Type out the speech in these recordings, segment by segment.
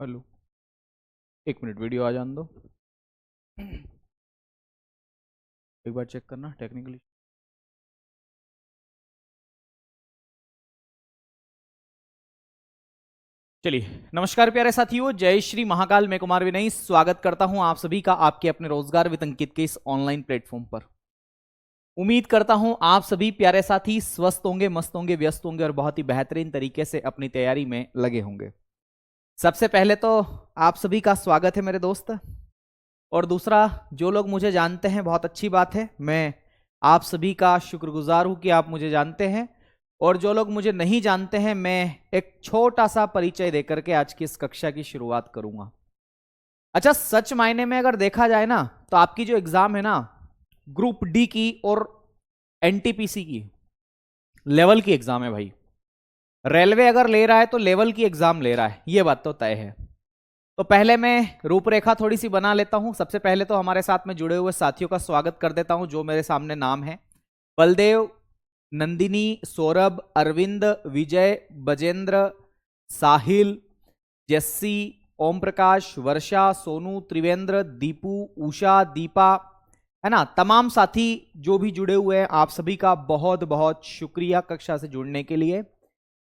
Hello. एक minute video आ जाने दो। एक बार चेक करना टेक्निकली। चलिए, नमस्कार प्यारे साथियों, जय श्री महाकाल। मैं कुमार विनय स्वागत करता हूं आप सभी का आपके अपने रोजगार विद अंकित के इस ऑनलाइन प्लेटफॉर्म पर। उम्मीद करता हूं आप सभी प्यारे साथी स्वस्थ होंगे, मस्त होंगे, व्यस्त होंगे और बहुत ही बेहतरीन तरीके से अपनी तैयारी में लगे होंगे। सबसे पहले तो आप सभी का स्वागत है मेरे दोस्त। और दूसरा, जो लोग मुझे जानते हैं बहुत अच्छी बात है, मैं आप सभी का शुक्रगुजार हूं कि आप मुझे जानते हैं। और जो लोग मुझे नहीं जानते हैं, मैं एक छोटा सा परिचय देकर के आज की इस कक्षा की शुरुआत करूंगा। अच्छा, सच मायने में अगर देखा जाए ना, तो आपकी जो एग्जाम है ना, ग्रुप डी की और एनटीपीसी की लेवल की एग्जाम है भाई। रेलवे अगर ले रहा है तो लेवल की एग्जाम ले रहा है, ये बात तो तय है। तो पहले मैं रूपरेखा थोड़ी सी बना लेता हूं। सबसे पहले तो हमारे साथ में जुड़े हुए साथियों का स्वागत कर देता हूं, जो मेरे सामने नाम है। बलदेव, नंदिनी, सौरभ, अरविंद, विजय, बजेंद्र, साहिल, जस्सी, ओम प्रकाश, वर्षा, सोनू, त्रिवेंद्र, दीपू, उषा, दीपा, है ना। तमाम साथी जो भी जुड़े हुए हैं, आप सभी का बहुत बहुत शुक्रिया कक्षा से जुड़ने के लिए।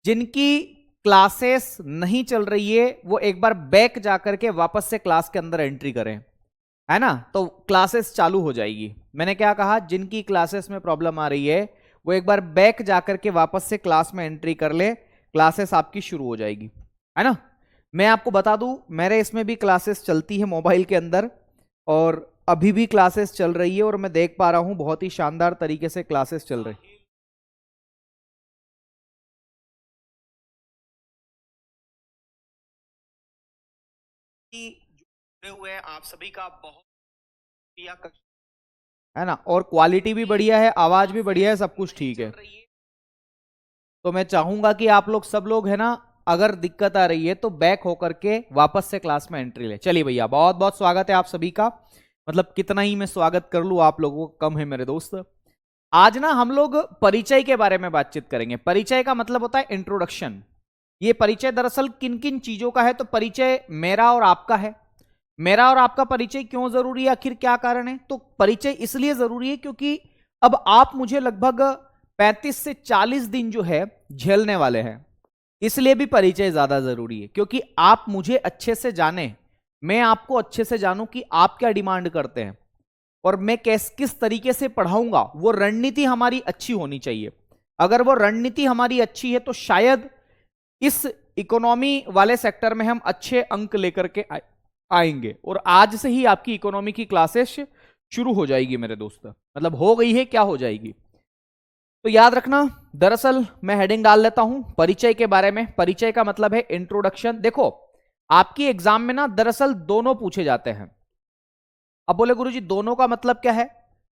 जिनकी क्लासेस नहीं चल रही है वो एक बार बैक जाकर के वापस से क्लास के अंदर एंट्री करें, है ना, तो क्लासेस चालू हो जाएगी। मैंने क्या कहा, जिनकी क्लासेस में प्रॉब्लम आ रही है वो एक बार बैक जाकर के वापस से क्लास में एंट्री कर ले, क्लासेस आपकी शुरू हो जाएगी, है ना। मैं आपको बता दूं, मेरे इसमें भी क्लासेस चलती है मोबाइल के अंदर, और अभी भी क्लासेस चल रही है और मैं देख पा रहा हूं बहुत ही शानदार तरीके से क्लासेस चल रही है। जुड़े हुए हैं आप सभी का बहुत, है ना, और क्वालिटी भी बढ़िया है, आवाज भी बढ़िया है, सब कुछ ठीक है। तो मैं चाहूंगा कि आप लोग सब लोग, है ना, अगर दिक्कत आ रही है तो बैक होकर के वापस से क्लास में एंट्री ले। चलिए भैया, बहुत बहुत स्वागत है आप सभी का। मतलब कितना ही मैं स्वागत कर लूं, आप लोगों को कम है मेरे दोस्त। आज ना हम लोग परिचय के बारे में बातचीत करेंगे। परिचय का मतलब होता है इंट्रोडक्शन। ये परिचय दरअसल किन किन चीजों का है, तो परिचय मेरा और आपका है। मेरा और आपका परिचय क्यों जरूरी है, आखिर क्या कारण है? तो परिचय इसलिए जरूरी है क्योंकि अब आप मुझे लगभग 35 से 40 दिन जो है झेलने वाले हैं। इसलिए भी परिचय ज्यादा जरूरी है, क्योंकि आप मुझे अच्छे से जाने, मैं आपको अच्छे से जानूं कि आप क्या डिमांड करते हैं और मैं किस तरीके से पढ़ाऊंगा। वो रणनीति हमारी अच्छी होनी चाहिए। अगर वो रणनीति हमारी अच्छी है तो शायद इस इकोनॉमी वाले सेक्टर में हम अच्छे अंक लेकर के आएंगे। और आज से ही आपकी इकोनॉमी की क्लासेस शुरू हो जाएगी मेरे दोस्त, मतलब हो गई है, क्या हो जाएगी। तो याद रखना, दरअसल मैं हेडिंग डाल लेता हूं परिचय के बारे में। परिचय का मतलब है इंट्रोडक्शन। देखो, आपकी एग्जाम में ना दरअसल दोनों पूछे जाते हैं। अब बोले गुरुजी दोनों का मतलब क्या है,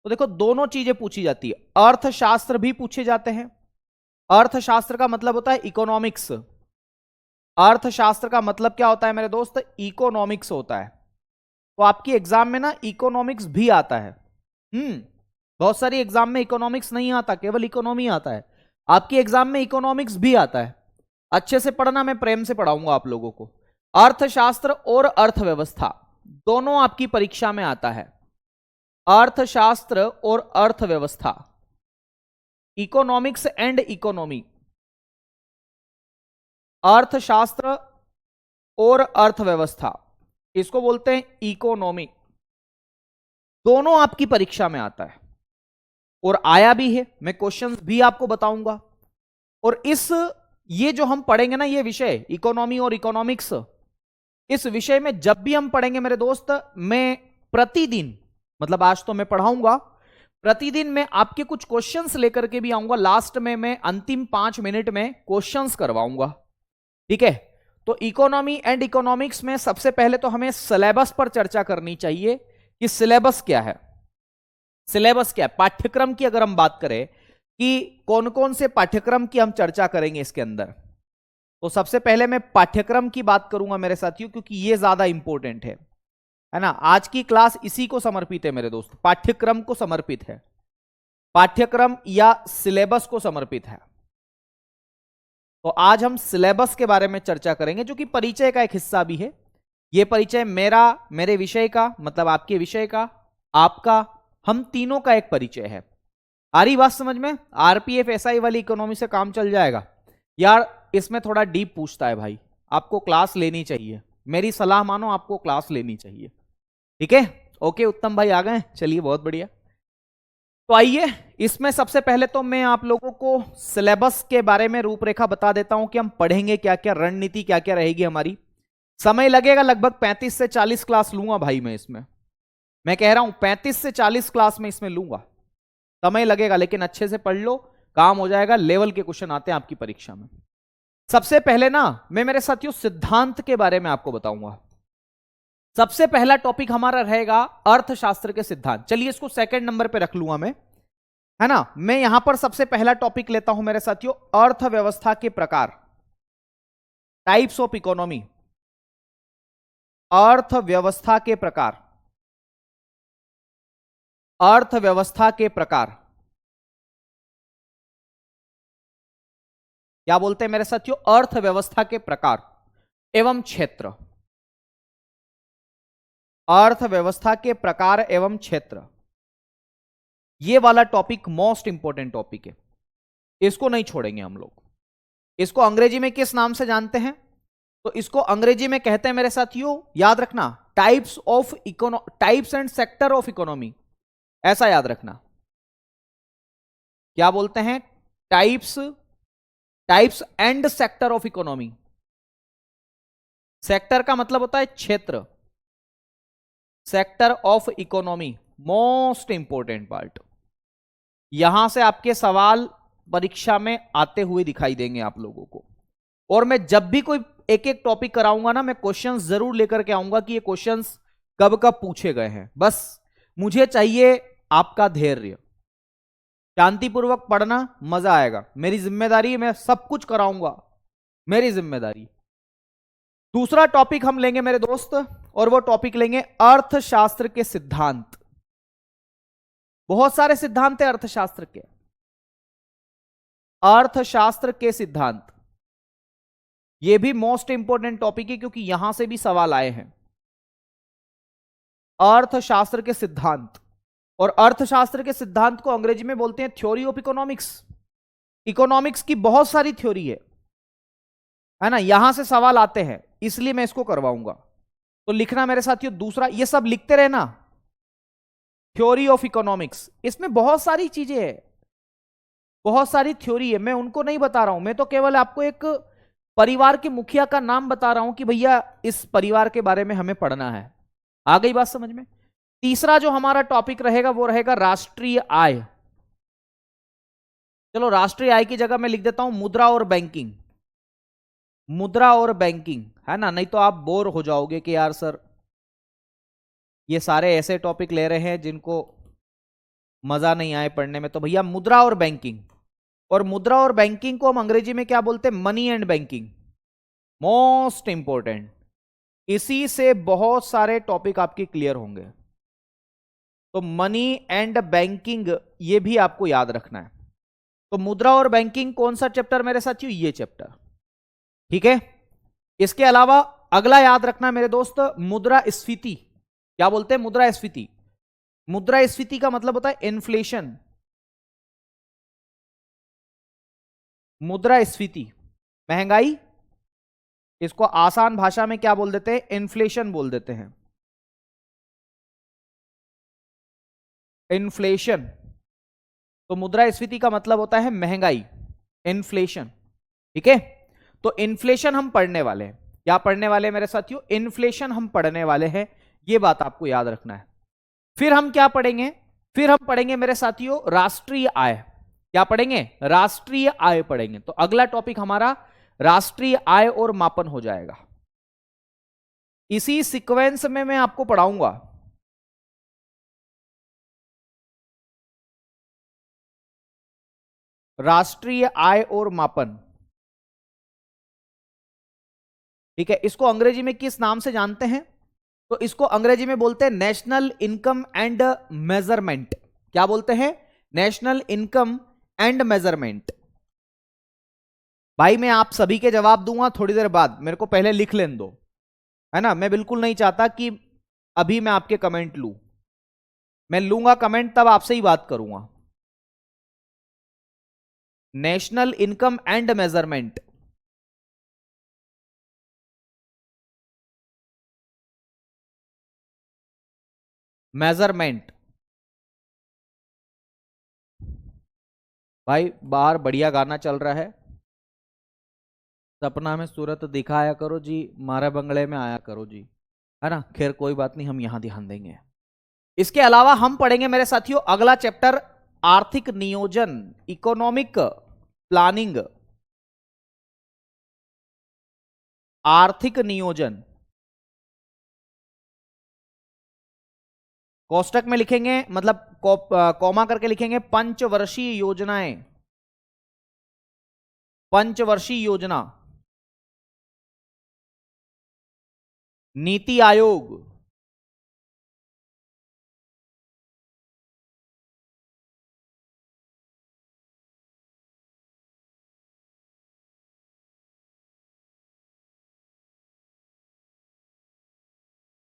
तो देखो दोनों चीजें पूछी जाती है। अर्थशास्त्र भी पूछे जाते हैं। अर्थशास्त्र का मतलब होता है इकोनॉमिक्स। अर्थशास्त्र का मतलब क्या होता है मेरे दोस्त, इकोनॉमिक्स होता है। तो आपकी एग्जाम में ना इकोनॉमिक्स भी आता है। बहुत सारी एग्जाम में इकोनॉमिक्स नहीं आता, केवल इकोनॉमी आता है। आपकी एग्जाम में इकोनॉमिक्स भी आता है। अच्छे से पढ़ना, मैं प्रेम से पढ़ाऊंगा आप लोगों को। अर्थशास्त्र और अर्थव्यवस्था दोनों आपकी परीक्षा में आता है। अर्थशास्त्र और अर्थव्यवस्था, इकोनॉमिक्स एंड इकोनॉमी, अर्थशास्त्र और अर्थव्यवस्था, इसको बोलते हैं इकोनॉमी। दोनों आपकी परीक्षा में आता है और आया भी है। मैं क्वेश्चंस भी आपको बताऊंगा। और ये जो हम पढ़ेंगे ना, ये विषय इकोनॉमी और इकोनॉमिक्स, इस विषय में जब भी हम पढ़ेंगे मेरे दोस्त, मैं प्रतिदिन, मतलब आज तो मैं पढ़ाऊंगा, प्रतिदिन मैं आपके कुछ क्वेश्चंस लेकर के भी आऊंगा। लास्ट में मैं अंतिम 5 मिनट में क्वेश्चंस करवाऊंगा, ठीक है। तो इकोनॉमी एंड इकोनॉमिक्स में सबसे पहले तो हमें सिलेबस पर चर्चा करनी चाहिए कि सिलेबस क्या है। सिलेबस क्या है, पाठ्यक्रम की अगर हम बात करें कि कौन कौन से पाठ्यक्रम की हम चर्चा करेंगे इसके अंदर, तो सबसे पहले मैं पाठ्यक्रम की बात करूंगा मेरे साथियों, क्योंकि ये ज्यादा इंपॉर्टेंट है ना। आज की क्लास इसी को समर्पित है मेरे दोस्त, पाठ्यक्रम को समर्पित है, पाठ्यक्रम या सिलेबस को समर्पित है। तो आज हम सिलेबस के बारे में चर्चा करेंगे, जो कि परिचय का एक हिस्सा भी है। ये परिचय मेरा, मेरे विषय का मतलब आपके विषय का, आपका, हम तीनों का एक परिचय है। आ रही बात समझ में? आरपीएफ एसआई वाली इकोनॉमी से काम चल जाएगा यार? इसमें थोड़ा डीप पूछता है भाई, आपको क्लास लेनी चाहिए, मेरी सलाह मानो, आपको क्लास लेनी चाहिए। ठीक है, ओके उत्तम भाई आ गए, चलिए बहुत बढ़िया। तो आइए, इसमें सबसे पहले तो मैं आप लोगों को सिलेबस के बारे में रूपरेखा बता देता हूं कि हम पढ़ेंगे क्या क्या, रणनीति क्या क्या रहेगी हमारी। समय लगेगा लगभग 35 से 40 क्लास लूंगा भाई मैं इसमें, मैं कह रहा हूं 35 से 40 क्लास में इसमें लूंगा, समय लगेगा लेकिन अच्छे से पढ़ लो, काम हो जाएगा। लेवल के क्वेश्चन आते हैं आपकी परीक्षा में। सबसे पहले ना मैं मेरे साथियों सिद्धांत के बारे में आपको बताऊंगा। सबसे पहला टॉपिक हमारा रहेगा अर्थशास्त्र के सिद्धांत। चलिए इसको सेकंड नंबर पे रख लूंगा मैं, है ना। मैं यहां पर सबसे पहला टॉपिक लेता हूं मेरे साथियों, अर्थव्यवस्था के प्रकार, टाइप्स ऑफ इकोनॉमी। अर्थव्यवस्था के प्रकार, अर्थव्यवस्था के प्रकार क्या बोलते हैं मेरे साथियों? अर्थव्यवस्था के प्रकार एवं क्षेत्र। अर्थव्यवस्था के प्रकार एवं क्षेत्र, ये वाला टॉपिक मोस्ट इंपॉर्टेंट टॉपिक है, इसको नहीं छोड़ेंगे हम लोग। इसको अंग्रेजी में किस नाम से जानते हैं? तो इसको अंग्रेजी में कहते हैं मेरे साथियों, याद रखना, types of types and sector of economy, ऐसा याद रखना। क्या बोलते हैं? Types, types and sector of economy. Sector का मतलब होता है क्षेत्र, sector of economy most important part. यहां से आपके सवाल परीक्षा में आते हुए दिखाई देंगे आप लोगों को। और मैं जब भी कोई एक एक टॉपिक कराऊंगा ना, मैं क्वेश्चंस जरूर लेकर के आऊंगा कि ये क्वेश्चंस कब कब पूछे गए हैं। बस मुझे चाहिए आपका धैर्य, शांतिपूर्वक पढ़ना, मजा आएगा। मेरी जिम्मेदारी, मैं सब कुछ कराऊंगा, मेरी जिम्मेदारी। दूसरा टॉपिक हम लेंगे मेरे दोस्त, और वो टॉपिक लेंगे अर्थशास्त्र के सिद्धांत। बहुत सारे सिद्धांत है अर्थशास्त्र के, अर्थशास्त्र के सिद्धांत, ये भी मोस्ट इंपॉर्टेंट टॉपिक है क्योंकि यहां से भी सवाल आए हैं। अर्थशास्त्र के सिद्धांत, और अर्थशास्त्र के सिद्धांत को अंग्रेजी में बोलते हैं थ्योरी ऑफ इकोनॉमिक्स। इकोनॉमिक्स की बहुत सारी थ्योरी है ना, यहां से सवाल आते हैं, इसलिए मैं इसको करवाऊंगा। तो लिखना मेरे साथियों, दूसरा, ये सब लिखते रहना, थ्योरी ऑफ इकोनॉमिक्स। इसमें बहुत सारी चीजें हैं, बहुत सारी थ्योरी है, मैं उनको नहीं बता रहा हूं, मैं तो केवल आपको एक परिवार के मुखिया का नाम बता रहा हूं कि भैया इस परिवार के बारे में हमें पढ़ना है। आ गई बात समझ में? तीसरा जो हमारा टॉपिक रहेगा वो रहेगा राष्ट्रीय आय। चलो राष्ट्रीय आय की जगह मैं लिख देता हूं मुद्रा और बैंकिंग, मुद्रा और बैंकिंग, है ना। नहीं तो आप बोर हो जाओगे कि यार सर ये सारे ऐसे टॉपिक ले रहे हैं जिनको मजा नहीं आए पढ़ने में। तो भैया मुद्रा और बैंकिंग, और मुद्रा और बैंकिंग को हम अंग्रेजी में क्या बोलते हैं? Money and banking, most important. इसी से बहुत सारे टॉपिक आपके क्लियर होंगे। तो मनी एंड बैंकिंग ये भी आपको याद रखना है। तो मुद्रा और बैंकिंग कौन सा चैप्टर मेरे साथियों? ये चैप्टर, ठीक है। इसके अलावा अगला याद रखना मेरे दोस्त, मुद्रास्फीति। क्या बोलते हैं? मुद्रास्फीति। मुद्रास्फीति का मतलब होता है इन्फ्लेशन, मुद्रास्फीति महंगाई, इसको आसान भाषा में क्या बोल देते हैं? इन्फ्लेशन बोल देते हैं, इन्फ्लेशन। तो मुद्रास्फीति का मतलब होता है महंगाई, इन्फ्लेशन, ठीक है। तो इन्फ्लेशन हम पढ़ने वाले हैं। क्या पढ़ने वाले हैं मेरे साथियों? इन्फ्लेशन हम पढ़ने वाले हैं, ये बात आपको याद रखना है। फिर हम क्या पढ़ेंगे? फिर हम पढ़ेंगे मेरे साथियों राष्ट्रीय आय। क्या पढ़ेंगे? राष्ट्रीय आय पढ़ेंगे। तो अगला टॉपिक हमारा राष्ट्रीय आय और मापन हो जाएगा। इसी सीक्वेंस में मैं आपको पढ़ाऊंगा। राष्ट्रीय आय और मापन, ठीक है। इसको अंग्रेजी में किस नाम से जानते हैं? तो इसको अंग्रेजी में बोलते हैं नेशनल इनकम एंड मेजरमेंट। क्या बोलते हैं? National income and measurement. भाई मैं आप सभी के जवाब दूंगा थोड़ी देर बाद, मेरे को पहले लिख लेने दो। है ना। मैं बिल्कुल नहीं चाहता कि अभी मैं आपके कमेंट लूं, मैं लूंगा कमेंट तब आपसे ही बात करूंगा। National income and measurement, measurement. भाई बाहर बढ़िया गाना चल रहा है, सपना में सूरत दिखाया करो जी, मारे बंगले में आया करो जी, है ना। खैर कोई बात नहीं, हम यहां ध्यान देंगे। इसके अलावा हम पढ़ेंगे मेरे साथियों अगला चैप्टर, आर्थिक नियोजन, इकोनॉमिक प्लानिंग, आर्थिक नियोजन। कोष्टक में लिखेंगे, मतलब कॉमा करके लिखेंगे, पंचवर्षीय योजनाएं, पंचवर्षीय योजना, नीति आयोग।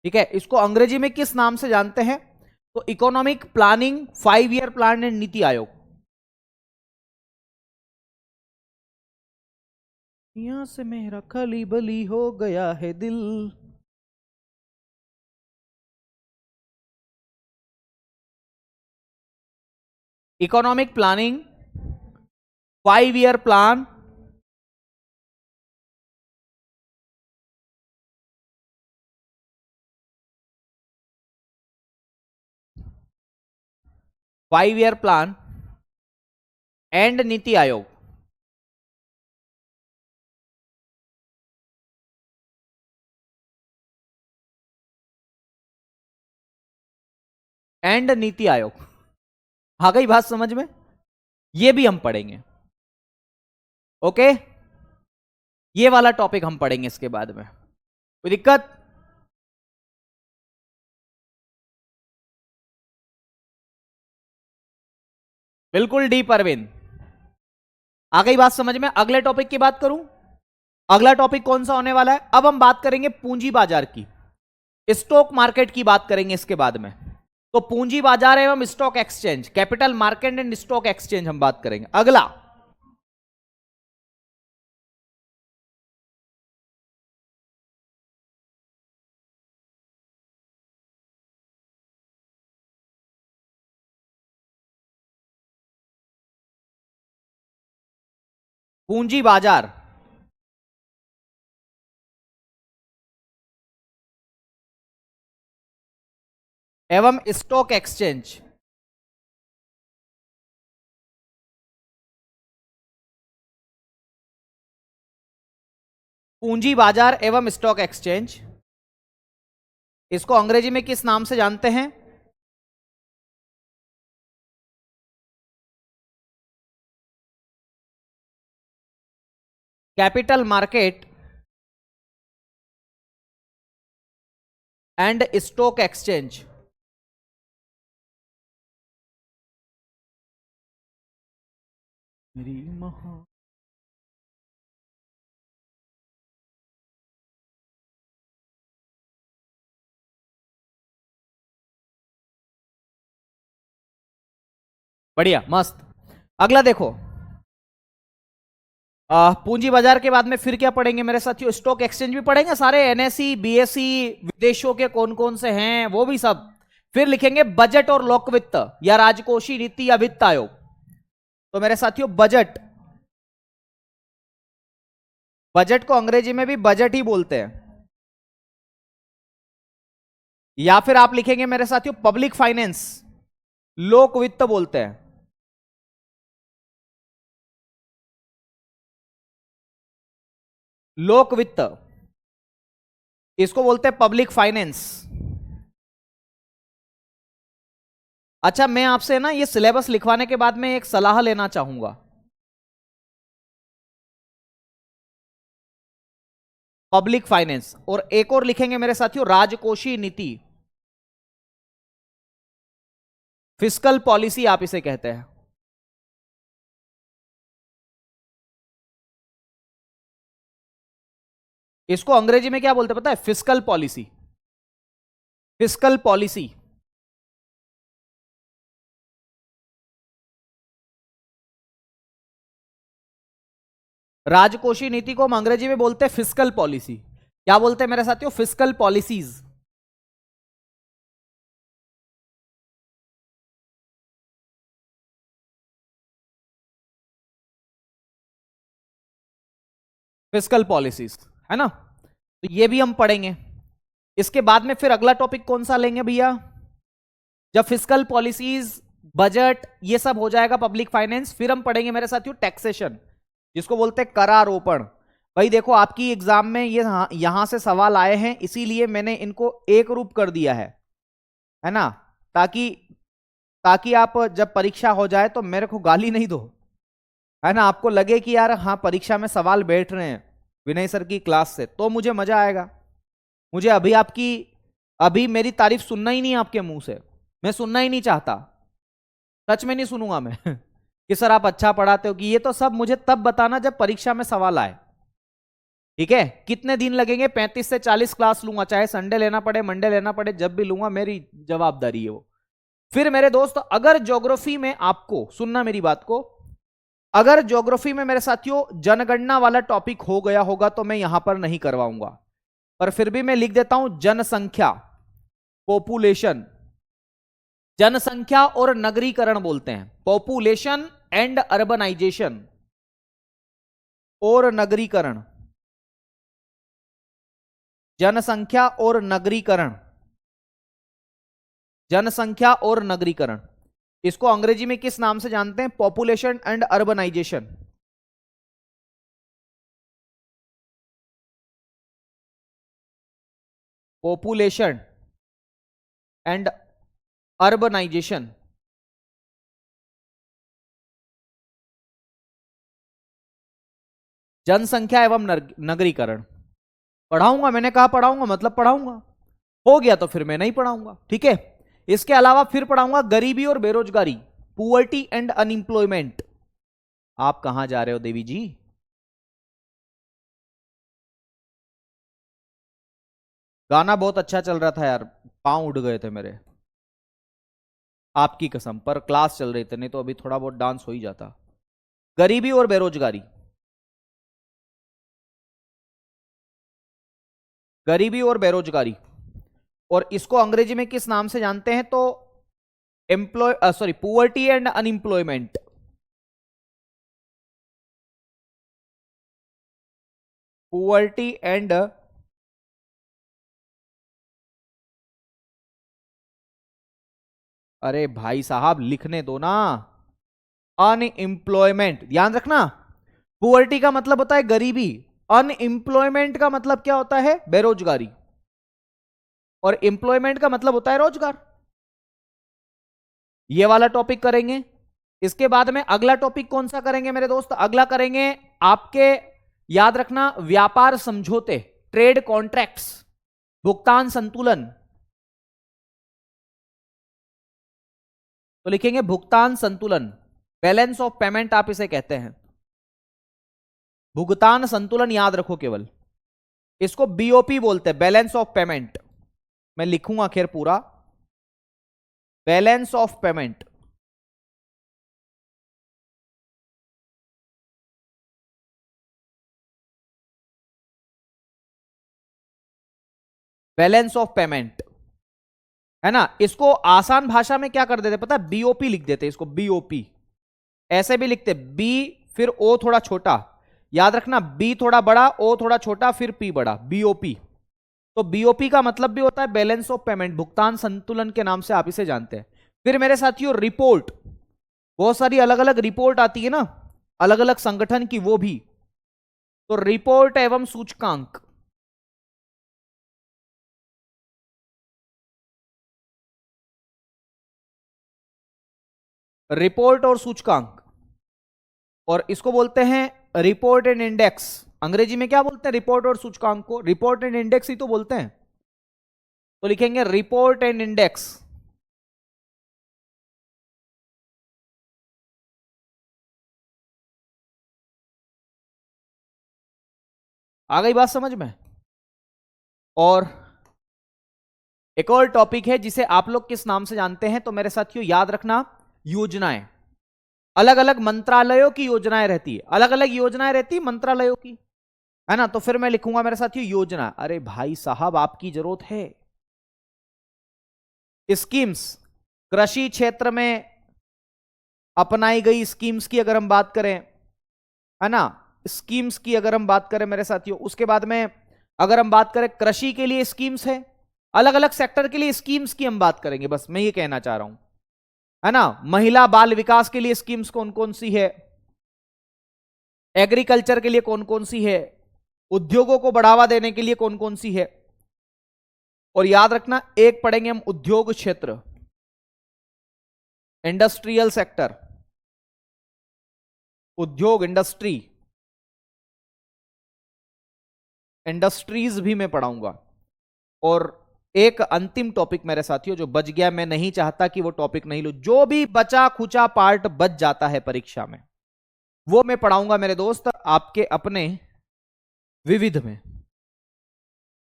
ठीक है, इसको अंग्रेजी में किस नाम से जानते हैं? तो economic planning, 5 year plan and NITI Aayog. यहां से मेरा खली बली हो गया है दिल। Economic planning, 5 year plan, and NITI Aayog. And NITI Aayog, आ गई बात समझ में? ये भी हम पढ़ेंगे। ओके, ये वाला टॉपिक हम पढ़ेंगे इसके बाद में। कोई दिक्कत? बिल्कुल डी परवीन, आ गई बात समझ में। अगले टॉपिक की बात करूं, अगला टॉपिक कौन सा होने वाला है? अब हम बात करेंगे पूंजी बाजार की, स्टॉक मार्केट की बात करेंगे इसके बाद में। तो पूंजी बाजार एवं stock exchange, capital market and stock exchange हम बात करेंगे। अगला पूंजी बाजार एवं स्टॉक एक्सचेंज। पूंजी बाजार एवं स्टॉक एक्सचेंज, इसको अंग्रेजी में किस नाम से जानते हैं? Capital market and stock exchange. मेरी महा बढ़िया, मस्त। अगला देखो, पूंजी बाजार के बाद में फिर क्या पढ़ेंगे मेरे साथियों? स्टॉक एक्सचेंज भी पढ़ेंगे, सारे एनएसई बीएसई विदेशों के कौन कौन से हैं वो भी सब। फिर लिखेंगे बजट और लोक वित्त या राजकोषीय नीति या वित्त आयोग। तो मेरे साथियों बजट, बजट को अंग्रेजी में भी बजट ही बोलते हैं, या फिर आप लिखेंगे मेरे साथियों पब्लिक फाइनेंस, लोक वित्त बोलते हैं। लोक वित्त, इसको बोलते हैं पब्लिक फाइनेंस। अच्छा, मैं आपसे ना ये सिलेबस लिखवाने के बाद में एक सलाह लेना चाहूंगा। पब्लिक फाइनेंस, और एक और लिखेंगे मेरे साथियों राजकोषीय नीति, फिस्कल पॉलिसी आप इसे कहते हैं। इसको अंग्रेजी में क्या बोलते हैं पता है? Fiscal policy. Fiscal policy. राजकोषीय नीति को हम अंग्रेजी में बोलते हैं फिस्कल पॉलिसी। क्या बोलते हैं मेरे साथियों? Fiscal policies. फिस्कल पॉलिसीज, है ना? तो ये भी हम पढ़ेंगे। इसके बाद में फिर अगला टॉपिक कौन सा लेंगे भैया? जब फिस्कल पॉलिसीज, बजट, ये सब हो जाएगा, पब्लिक फाइनेंस, फिर हम पढ़ेंगे मेरे साथियों टैक्सेशन, जिसको बोलते हैं करारोपण। भाई देखो, आपकी एग्जाम में ये यहां से सवाल आए हैं, इसीलिए मैंने इनको एक रूप कर दिया है ना? ताकि ताकि आप जब परीक्षा हो जाए तो मेरे को गाली नहीं दो, है ना? आपको लगे कि यार हाँ, परीक्षा में सवाल बैठ रहे हैं विनय सर की क्लास से, तो मुझे मजा आएगा। मुझे अभी मेरी तारीफ सुनना ही नहीं है आपके मुंह से, मैं सुनना ही नहीं चाहता। सच में नहीं सुनूंगा मैं कि सर आप अच्छा पढ़ाते हो, कि ये तो सब मुझे तब बताना जब परीक्षा में सवाल आए। ठीक है? कितने दिन लगेंगे? 35 से 40 क्लास लूंगा, चाहे संडे लेना पड़े, मंडे लेना पड़े, जब भी लूंगा, मेरी जवाबदारी है वो। फिर मेरे दोस्त, अगर ज्योग्राफी में आपको सुनना मेरी बात को, अगर ज्योग्राफी में मेरे साथियों जनगणना वाला टॉपिक हो गया होगा तो मैं यहां पर नहीं करवाऊंगा, पर फिर भी मैं लिख देता हूं जनसंख्या, पॉपुलेशन। जनसंख्या और नगरीकरण बोलते हैं, पॉपुलेशन एंड अर्बनाइजेशन, और नगरीकरण। जनसंख्या और नगरीकरण, जनसंख्या और नगरीकरण। इसको अंग्रेजी में किस नाम से जानते हैं? Population and urbanization. Population and urbanization. जनसंख्या एवं नगरीकरण पढ़ाऊंगा, मैंने कहा पढ़ाऊंगा मतलब पढ़ाऊंगा। हो गया तो फिर मैं नहीं पढ़ाऊंगा, ठीक है? इसके अलावा फिर पढ़ाऊंगा गरीबी और बेरोजगारी, पुअर्टी एंड अनएम्प्लॉयमेंट। आप कहां जा रहे हो देवी जी? गाना बहुत अच्छा चल रहा था यार, पांव उड़ गए थे मेरे, आपकी कसम, पर क्लास चल रही थी, नहीं तो अभी थोड़ा बहुत डांस हो ही जाता। गरीबी और बेरोजगारी, गरीबी और बेरोजगारी, और इसको अंग्रेजी में किस नाम से जानते हैं? तो poverty and unemployment. Poverty and, अरे भाई साहब लिखने दो ना, अनएम्प्लॉयमेंट, ध्यान रखना। पुअर्टी का मतलब होता है गरीबी, अनएम्प्लॉयमेंट का मतलब क्या होता है? बेरोजगारी, और एम्प्लॉयमेंट का मतलब होता है रोजगार। ये वाला टॉपिक करेंगे। इसके बाद में अगला टॉपिक कौन सा करेंगे मेरे दोस्त? अगला करेंगे आपके, याद रखना, व्यापार समझौते, ट्रेड कॉन्ट्रैक्ट्स, भुगतान संतुलन। तो लिखेंगे भुगतान संतुलन, बैलेंस ऑफ पेमेंट आप इसे कहते हैं। भुगतान संतुलन याद रखो केवल, इसको बीओपी बोलते हैं, बैलेंस ऑफ पेमेंट। मैं लिखूंगा खैर पूरा, balance of payment. Balance of payment, है ना? इसको आसान भाषा में क्या कर देते पता है? बीओपी लिख देते, इसको बीओपी। ऐसे भी लिखते, बी फिर ओ थोड़ा छोटा, याद रखना, बी थोड़ा बड़ा, ओ थोड़ा छोटा, फिर पी बड़ा, बीओपी। तो बीओपी का मतलब भी होता है बैलेंस ऑफ पेमेंट, भुगतान संतुलन के नाम से आप इसे जानते हैं। फिर मेरे साथियों रिपोर्ट, बहुत सारी अलग अलग रिपोर्ट आती है ना, अलग अलग संगठन की, वो भी। तो रिपोर्ट एवं सूचकांक, रिपोर्ट और सूचकांक, और इसको बोलते हैं रिपोर्ट एंड इंडेक्स। अंग्रेजी में क्या बोलते हैं रिपोर्ट और सूचकांक को? रिपोर्ट एंड इंडेक्स ही तो बोलते हैं। तो लिखेंगे रिपोर्ट एंड इंडेक्स। आ गई बात समझ में? और एक और टॉपिक है जिसे आप लोग किस नाम से जानते हैं, तो मेरे साथियों याद रखना, योजनाएं। अलग अलग मंत्रालयों की योजनाएं रहती है, अलग अलग योजनाएं रहती है मंत्रालयों की, है ना। तो फिर मैं लिखूंगा मेरे साथियों योजना। अरे भाई साहब आपकी जरूरत है। स्कीम्स, कृषि क्षेत्र में अपनाई गई स्कीम्स की अगर हम बात करें, है ना, स्कीम्स की अगर हम बात करें मेरे साथियों, उसके बाद में अगर हम बात करें कृषि के लिए स्कीम्स है, अलग अलग सेक्टर के लिए स्कीम्स की हम बात करेंगे, बस मैं ये कहना चाह रहा हूं, है ना। महिला बाल विकास के लिए स्कीम्स कौन कौन सी है, एग्रीकल्चर के लिए कौन कौन सी है, उद्योगों को बढ़ावा देने के लिए कौन कौन सी है। और याद रखना एक पढ़ेंगे हम उद्योग क्षेत्र, इंडस्ट्रियल सेक्टर, उद्योग इंडस्ट्री, इंडस्ट्रीज भी मैं पढ़ाऊंगा। और एक अंतिम टॉपिक मेरे साथियों जो बच गया, मैं नहीं चाहता कि वो टॉपिक नहीं लो, जो भी बचा खुचा पार्ट बच जाता है परीक्षा में वो मैं पढ़ाऊंगा मेरे दोस्त आपके अपने विविध में।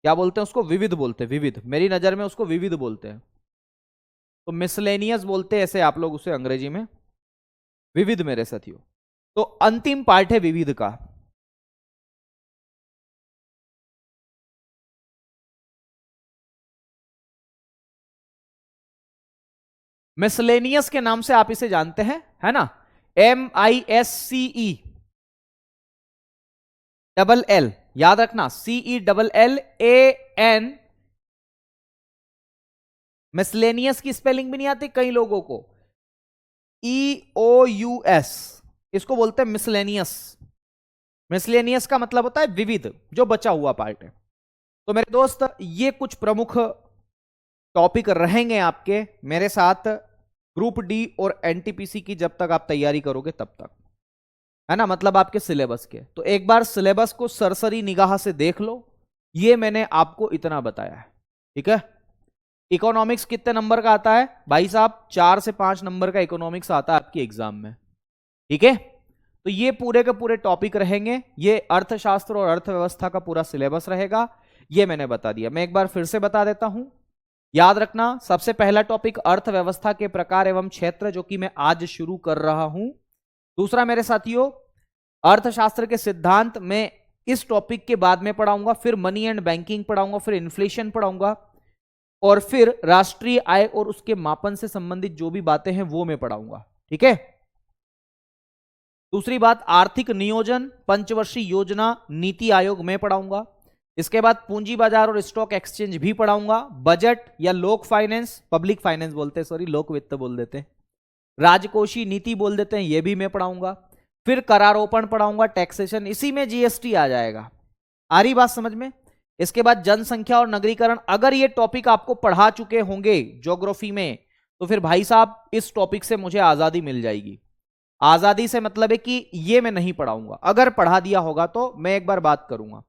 क्या बोलते हैं उसको, विविध बोलते हैं, विविध, मेरी नजर में उसको विविध बोलते हैं, तो मिसलेनियस बोलते हैं ऐसे आप लोग उसे अंग्रेजी में, विविध मेरे साथियों। तो अंतिम पार्ट है विविध का। मिसलेनियस के नाम से आप इसे जानते हैं, है ना, MISCE डबल L, याद रखना, CELLAN। मिसलेनियस की स्पेलिंग भी नहीं आती कई लोगों को, EOUS, इसको बोलते हैं मिसलेनियस। मिसलेनियस का मतलब होता है विविध, जो बचा हुआ पार्ट है। तो मेरे दोस्त ये कुछ प्रमुख टॉपिक रहेंगे आपके मेरे साथ ग्रुप डी और एनटीपीसी की, जब तक आप तैयारी करोगे तब तक, है ना, मतलब आपके सिलेबस के। तो एक बार सिलेबस को सरसरी निगाह से देख लो, ये मैंने आपको इतना बताया है, ठीक है। इकोनॉमिक्स कितने नंबर का आता है भाई साहब, 4 से 5 नंबर का इकोनॉमिक्स आता है आपके एग्जाम में, ठीक है। तो ये पूरे के पूरे टॉपिक रहेंगे, ये अर्थशास्त्र और अर्थव्यवस्था का पूरा सिलेबस रहेगा, ये मैंने बता दिया। मैं एक बार फिर से बता देता हूं, याद रखना, सबसे पहला टॉपिक अर्थव्यवस्था के प्रकार एवं क्षेत्र, जो कि मैं आज शुरू कर रहा हूं। दूसरा मेरे साथियों, अर्थशास्त्र के सिद्धांत में इस टॉपिक के बाद में पढ़ाऊंगा, फिर मनी एंड बैंकिंग पढ़ाऊंगा, फिर इन्फ्लेशन पढ़ाऊंगा, और फिर राष्ट्रीय आय और उसके मापन से संबंधित जो भी बातें हैं वो मैं पढ़ाऊंगा, ठीक है। दूसरी बात, आर्थिक नियोजन, पंचवर्षीय योजना, नीति आयोग में पढ़ाऊंगा। इसके बाद पूंजी बाजार और स्टॉक एक्सचेंज भी पढ़ाऊंगा। बजट या लोक फाइनेंस, पब्लिक फाइनेंस बोलते हैं, सॉरी लोक वित्त बोल देते हैं, राजकोषीय नीति बोल देते हैं, ये भी मैं पढ़ाऊंगा। फिर करारोपण पढ़ाऊंगा, टैक्सेशन, इसी में जीएसटी आ जाएगा। आ रही बात समझ में। इसके बाद जनसंख्या और नगरीकरण, अगर ये टॉपिक आपको पढ़ा चुके होंगे ज्योग्राफी में, तो फिर भाई साहब इस टॉपिक से मुझे आजादी मिल जाएगी। आजादी से मतलब है कि ये मैं नहीं पढ़ाऊंगा, अगर पढ़ा दिया होगा तो मैं एक बार बात करूंगा।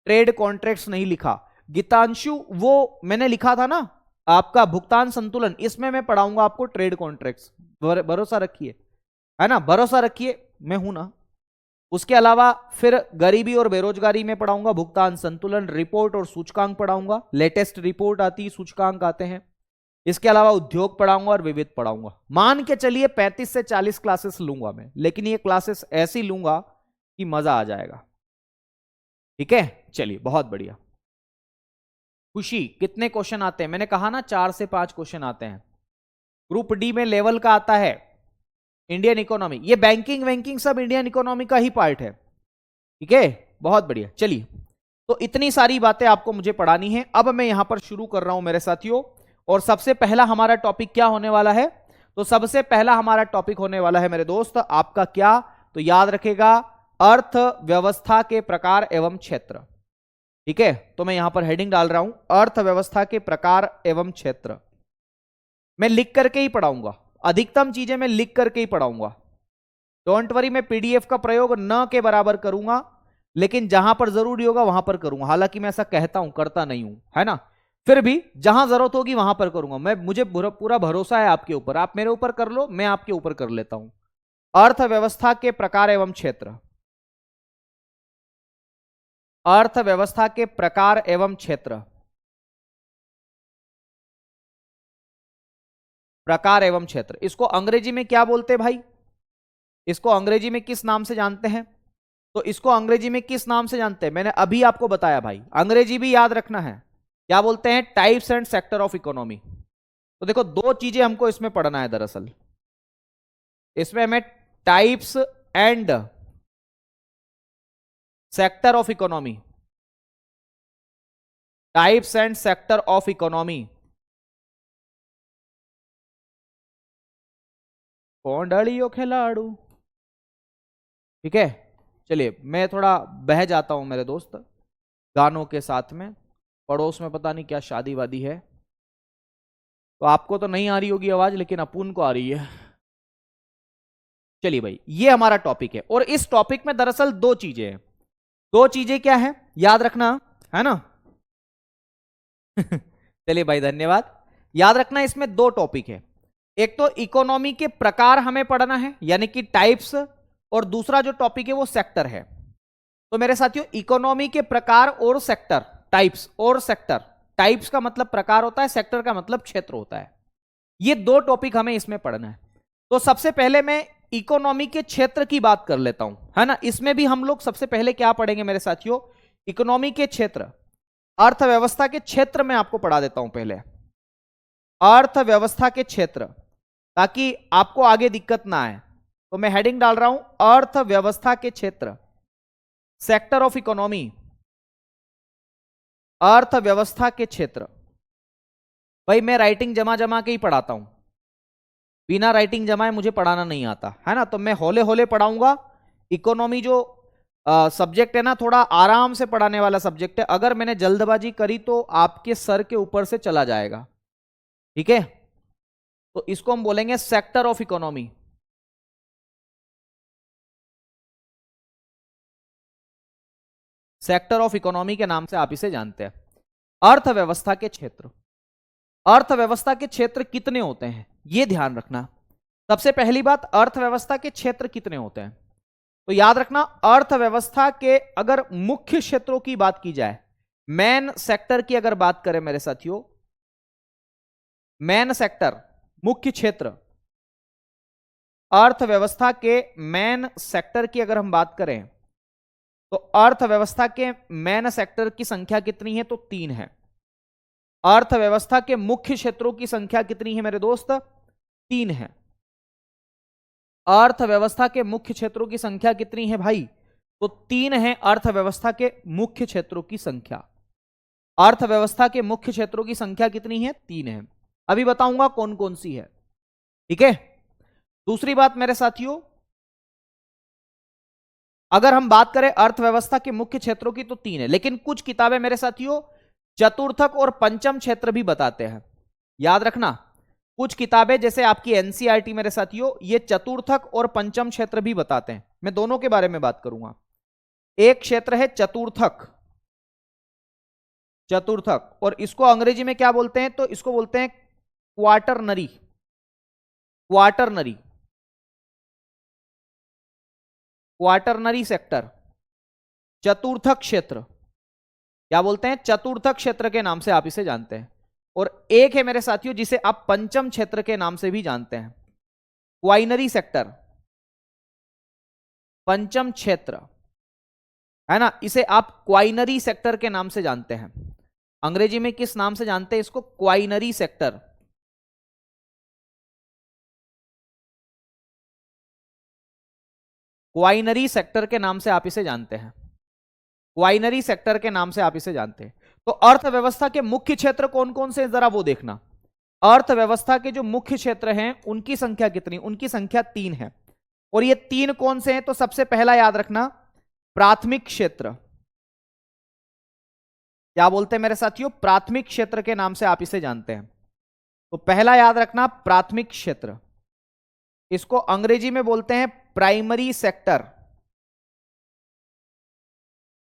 ट्रेड कॉन्ट्रैक्ट्स नहीं लिखा गीतांशु, वो मैंने लिखा था ना आपका भुगतान संतुलन, इसमें मैं पढ़ाऊंगा आपको ट्रेड कॉन्ट्रैक्ट्स, भरोसा रखिए, है ना, भरोसा रखिए, मैं हूं ना। उसके अलावा फिर गरीबी और बेरोजगारी में पढ़ाऊंगा भुगतान संतुलन, रिपोर्ट और सूचकांक पढ़ाऊंगा, लेटेस्ट रिपोर्ट आती है, सूचकांक आते हैं। इसके अलावा उद्योग पढ़ाऊंगा और विविध पढ़ाऊंगा। मान के चलिए 35 से 40 क्लासेस लूंगा मैं, लेकिन ये क्लासेस ऐसी लूंगा कि मजा आ जाएगा, ठीक है। चलिए बहुत बढ़िया। खुशी, कितने क्वेश्चन आते हैं, मैंने कहा ना 4 से 5 क्वेश्चन आते हैं। ग्रुप डी में लेवल का आता है इंडियन इकोनॉमी, ये बैंकिंग वैंकिंग सब इंडियन इकोनॉमी का ही पार्ट है, ठीक है, बहुत बढ़िया। चलिए, तो इतनी सारी बातें आपको मुझे पढ़ानी है। अब मैं यहां पर शुरू कर रहा हूं मेरे साथियों, और सबसे पहला हमारा टॉपिक क्या होने वाला है, तो सबसे पहला हमारा टॉपिक होने वाला है मेरे दोस्त आपका क्या, तो याद रखेगा, अर्थव्यवस्था के प्रकार एवं क्षेत्र, ठीक है। तो मैं यहां पर हेडिंग डाल रहा हूं, अर्थव्यवस्था के प्रकार एवं क्षेत्र। मैं लिख करके ही पढ़ाऊंगा, अधिकतम चीजें मैं लिख करके ही पढ़ाऊंगा। डोंट वरी, मैं पीडीएफ का प्रयोग न के बराबर करूंगा, लेकिन जहां पर जरूरी होगा वहां पर करूंगा। हालांकि मैं ऐसा कहता हूं, करता नहीं हूं, है ना, फिर भी जहां जरूरत होगी वहां पर करूंगा। मुझे पूरा भरोसा है आपके ऊपर, आप मेरे ऊपर कर लो, मैं आपके ऊपर कर लेता हूं। अर्थव्यवस्था के प्रकार एवं क्षेत्र, अर्थव्यवस्था के प्रकार एवं क्षेत्र, प्रकार एवं क्षेत्र। इसको अंग्रेजी में क्या बोलते हैं भाई? इसको अंग्रेजी में किस नाम से जानते हैं? तो इसको अंग्रेजी में किस नाम से जानते हैं? मैंने अभी आपको बताया भाई, अंग्रेजी भी याद रखना है। क्या बोलते हैं? Types and sector of economy. तो देखो, दो चीजें हमको इसमें पढ़ना है दरअसल। इसमें हमें types and sector of economy, types and sector of economy. कौन डलियो खिलाड़ू? ठीक है, चलिए मैं थोड़ा बह जाता हूं मेरे दोस्त गानों के साथ में। पड़ोस में पता नहीं क्या शादी वादी है, तो आपको तो नहीं आ रही होगी आवाज, लेकिन अपुन को आ रही है। चलिए भाई, ये हमारा टॉपिक है और इस टॉपिक में दरअसल दो चीजें हैं। दो चीजें क्या है याद रखना है ना? चलिए भाई, धन्यवाद। याद रखना, इसमें दो टॉपिक है। एक तो इकोनॉमी के प्रकार हमें पढ़ना है, यानी कि टाइप्स, और दूसरा जो टॉपिक है वो सेक्टर है। तो मेरे साथियों, इकोनॉमी के प्रकार और सेक्टर, टाइप्स और सेक्टर, टाइप्स का मतलब प्रकार होता है, सेक्टर का मतलब क्षेत्र होता है। ये दो टॉपिक हमें इसमें पढ़ना है। तो सबसे पहले मैं इकोनॉमी के क्षेत्र की बात कर लेता हूं, है ना? इसमें भी हम लोग सबसे पहले क्या पढ़ेंगे मेरे साथियों? इकोनॉमी के क्षेत्र, अर्थव्यवस्था के क्षेत्र में आपको पढ़ा देता हूं पहले, अर्थव्यवस्था के क्षेत्र, ताकि आपको आगे दिक्कत ना आए। तो मैं हेडिंग डाल रहा हूं अर्थव्यवस्था के क्षेत्र, सेक्टर ऑफ इकोनॉमी, अर्थव्यवस्था के क्षेत्र। भाई मैं राइटिंग जमा जमा के ही पढ़ाता हूं, बिना राइटिंग जमाए मुझे पढ़ाना नहीं आता, है ना? तो मैं हौले हौले पढ़ाऊंगा। इकोनॉमी जो सब्जेक्ट है ना, थोड़ा आराम से पढ़ाने वाला सब्जेक्ट है। अगर मैंने जल्दबाजी करी तो आपके सर के ऊपर से चला जाएगा, ठीक है? तो इसको हम बोलेंगे sector of economy. Sector of economy के नाम से आप इसे जानते हैं। अर्थव्यवस्था के क्षेत्र, अर्थव्यवस्था के क्षेत्र कितने होते हैं यह ध्यान रखना। सबसे पहली बात, अर्थव्यवस्था के क्षेत्र कितने होते हैं? तो याद रखना, अर्थव्यवस्था के अगर मुख्य क्षेत्रों की बात की जाए, मेन सेक्टर की अगर बात करें मेरे साथियों, मेन सेक्टर, मुख्य क्षेत्र, अर्थव्यवस्था के मेन सेक्टर की अगर हम बात करें, तो अर्थव्यवस्था के मेन सेक्टर की संख्या कितनी है? तो 3 है। अर्थव्यवस्था के मुख्य क्षेत्रों की संख्या कितनी है मेरे दोस्त? 3 है। अर्थव्यवस्था के मुख्य क्षेत्रों की संख्या कितनी है भाई? तो 3 है अर्थव्यवस्था के मुख्य क्षेत्रों की संख्या। अर्थव्यवस्था के मुख्य क्षेत्रों की संख्या कितनी है? 3 है। अभी बताऊंगा कौन कौन सी है, ठीक है? दूसरी बात मेरे साथियों, अगर हम बात करें अर्थव्यवस्था के मुख्य क्षेत्रों की तो 3 है, लेकिन कुछ किताबें मेरे साथियों चतुर्थक और पंचम क्षेत्र भी बताते हैं। याद रखना, कुछ किताबें जैसे आपकी एनसीईआरटी मेरे साथियों, ये चतुर्थक और पंचम क्षेत्र भी बताते हैं। मैं दोनों के बारे में बात करूंगा। एक क्षेत्र है चतुर्थक, चतुर्थक, और इसको अंग्रेजी में क्या बोलते हैं? तो इसको बोलते हैं क्वार्टरनरी, क्वार्टरनरी, क्वार्टरनरी सेक्टर, चतुर्थक क्षेत्र। क्या बोलते हैं? चतुर्थक क्षेत्र के नाम से आप इसे जानते हैं। और एक है मेरे साथियों जिसे आप पंचम क्षेत्र के नाम से भी जानते हैं, क्वाइनरी सेक्टर, पंचम क्षेत्र, है ना? इसे आप क्वाइनरी सेक्टर के नाम से जानते हैं। अंग्रेजी में किस नाम से जानते हैं इसको? क्वाइनरी सेक्टर। क्वाइनरी सेक्टर के नाम से आप इसे जानते हैं, क्वाइनरी सेक्टर के नाम से आप इसे जानते हैं। तो अर्थव्यवस्था के मुख्य क्षेत्र कौन कौन से, जरा वो देखना। अर्थव्यवस्था के जो मुख्य क्षेत्र हैं उनकी संख्या कितनी? उनकी संख्या 3 है। और ये 3 कौन से हैं? तो सबसे पहला याद रखना, प्राथमिक क्षेत्र। क्या बोलते हैं मेरे साथियों? प्राथमिक क्षेत्र के नाम से आप इसे जानते हैं। तो पहला याद रखना, प्राथमिक क्षेत्र। इसको अंग्रेजी में बोलते हैं प्राइमरी सेक्टर,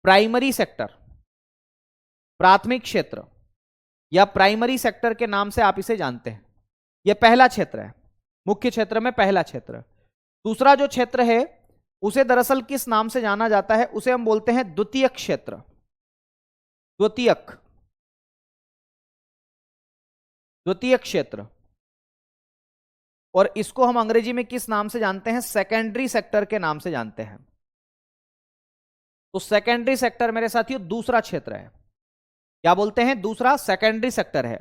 प्राइमरी सेक्टर, प्राथमिक क्षेत्र या प्राइमरी सेक्टर के नाम से आप इसे जानते हैं। यह पहला क्षेत्र है, मुख्य क्षेत्र में पहला क्षेत्र। दूसरा जो क्षेत्र है उसे दरअसल किस नाम से जाना जाता है? उसे हम बोलते हैं द्वितीयक क्षेत्र, द्वितीयक, द्वितीयक क्षेत्र। और इसको हम अंग्रेजी में किस नाम से जानते हैं? सेकेंडरी सेक्टर के नाम से जानते हैं। तो सेकेंडरी सेक्टर मेरे साथियों दूसरा क्षेत्र है। क्या बोलते हैं? दूसरा सेकेंडरी सेक्टर है।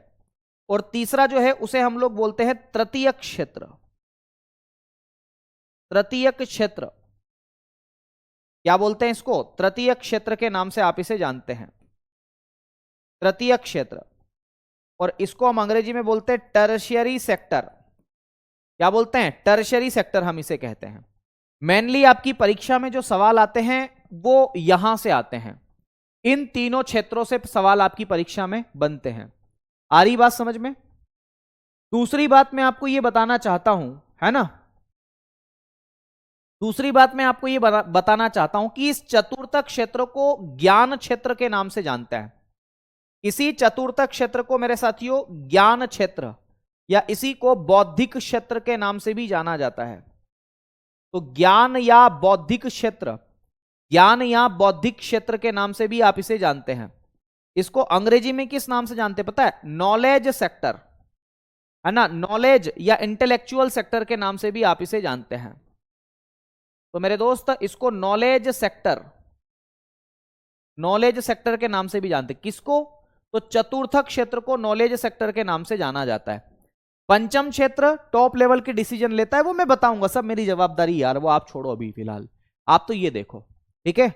और तीसरा जो है उसे हम लोग बोलते हैं तृतीयक क्षेत्र। तृतीयक क्षेत्र क्या बोलते हैं इसको? तृतीयक क्षेत्र के नाम से आप इसे जानते हैं, तृतीयक क्षेत्र। और इसको हम अंग्रेजी में बोलते हैं टर्शियरी सेक्टर। क्या बोलते हैं? टर्शियरी सेक्टर हम इसे कहते हैं। मेनली आपकी परीक्षा में जो सवाल आते हैं वो यहां से आते हैं, इन तीनों क्षेत्रों से सवाल आपकी परीक्षा में बनते हैं। आ रही बात समझ में? दूसरी बात मैं आपको यह बताना चाहता हूं, है ना, दूसरी बात मैं आपको यह बताना चाहता हूं कि इस चतुर्थक क्षेत्र को ज्ञान क्षेत्र के नाम से जानते हैं। इसी चतुर्थक क्षेत्र को मेरे साथियों ज्ञान क्षेत्र या इसी को बौद्धिक क्षेत्र के नाम से भी जाना जाता है। तो ज्ञान या बौद्धिक क्षेत्र, ज्ञान या बौद्धिक क्षेत्र के नाम से भी आप इसे जानते हैं। इसको अंग्रेजी में किस नाम से जानते हैं पता है? नॉलेज सेक्टर, है ना, नॉलेज या इंटेलेक्चुअल सेक्टर के नाम से भी आप इसे जानते हैं। तो मेरे दोस्त इसको नॉलेज सेक्टर, नॉलेज सेक्टर के नाम से भी जानते हैं। किसको? तो चतुर्थक क्षेत्र को नॉलेज सेक्टर के नाम से जाना जाता है। पंचम क्षेत्र टॉप लेवल के डिसीजन लेता है, वो मैं बताऊंगा, सब मेरी जवाबदारी यार, वो आप छोड़ो अभी फिलहाल, आप तो ये देखो, ठीक है।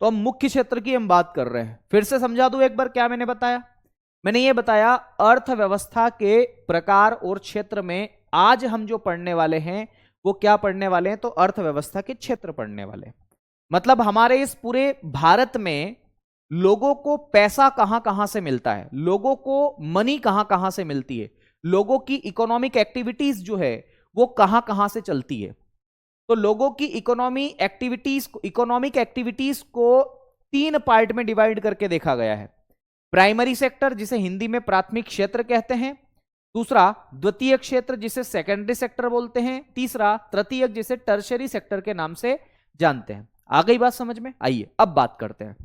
तो हम मुख्य क्षेत्र की हम बात कर रहे हैं। फिर से समझा दूं एक बार क्या मैंने बताया। मैंने ये बताया अर्थव्यवस्था के प्रकार और क्षेत्र में आज हम जो पढ़ने वाले हैं वो क्या पढ़ने वाले हैं? तो अर्थव्यवस्था के क्षेत्र पढ़ने वाले। मतलब हमारे इस पूरे भारत में लोगों को पैसा कहां कहां से मिलता है, लोगों को मनी कहां कहां से मिलती है, लोगों की इकोनॉमिक एक्टिविटीज जो है वो कहां कहां से चलती है। तो लोगों की इकोनॉमिक एक्टिविटीज को 3 पार्ट में डिवाइड करके देखा गया है। प्राइमरी सेक्टर जिसे हिंदी में प्राथमिक क्षेत्र कहते हैं, दूसरा द्वितीय क्षेत्र जिसे सेकेंडरी सेक्टर बोलते हैं, तीसरा तृतीयक जिसे टर्शियरी सेक्टर के नाम से जानते हैं। आ गई बात समझ में? आइए अब बात करते हैं।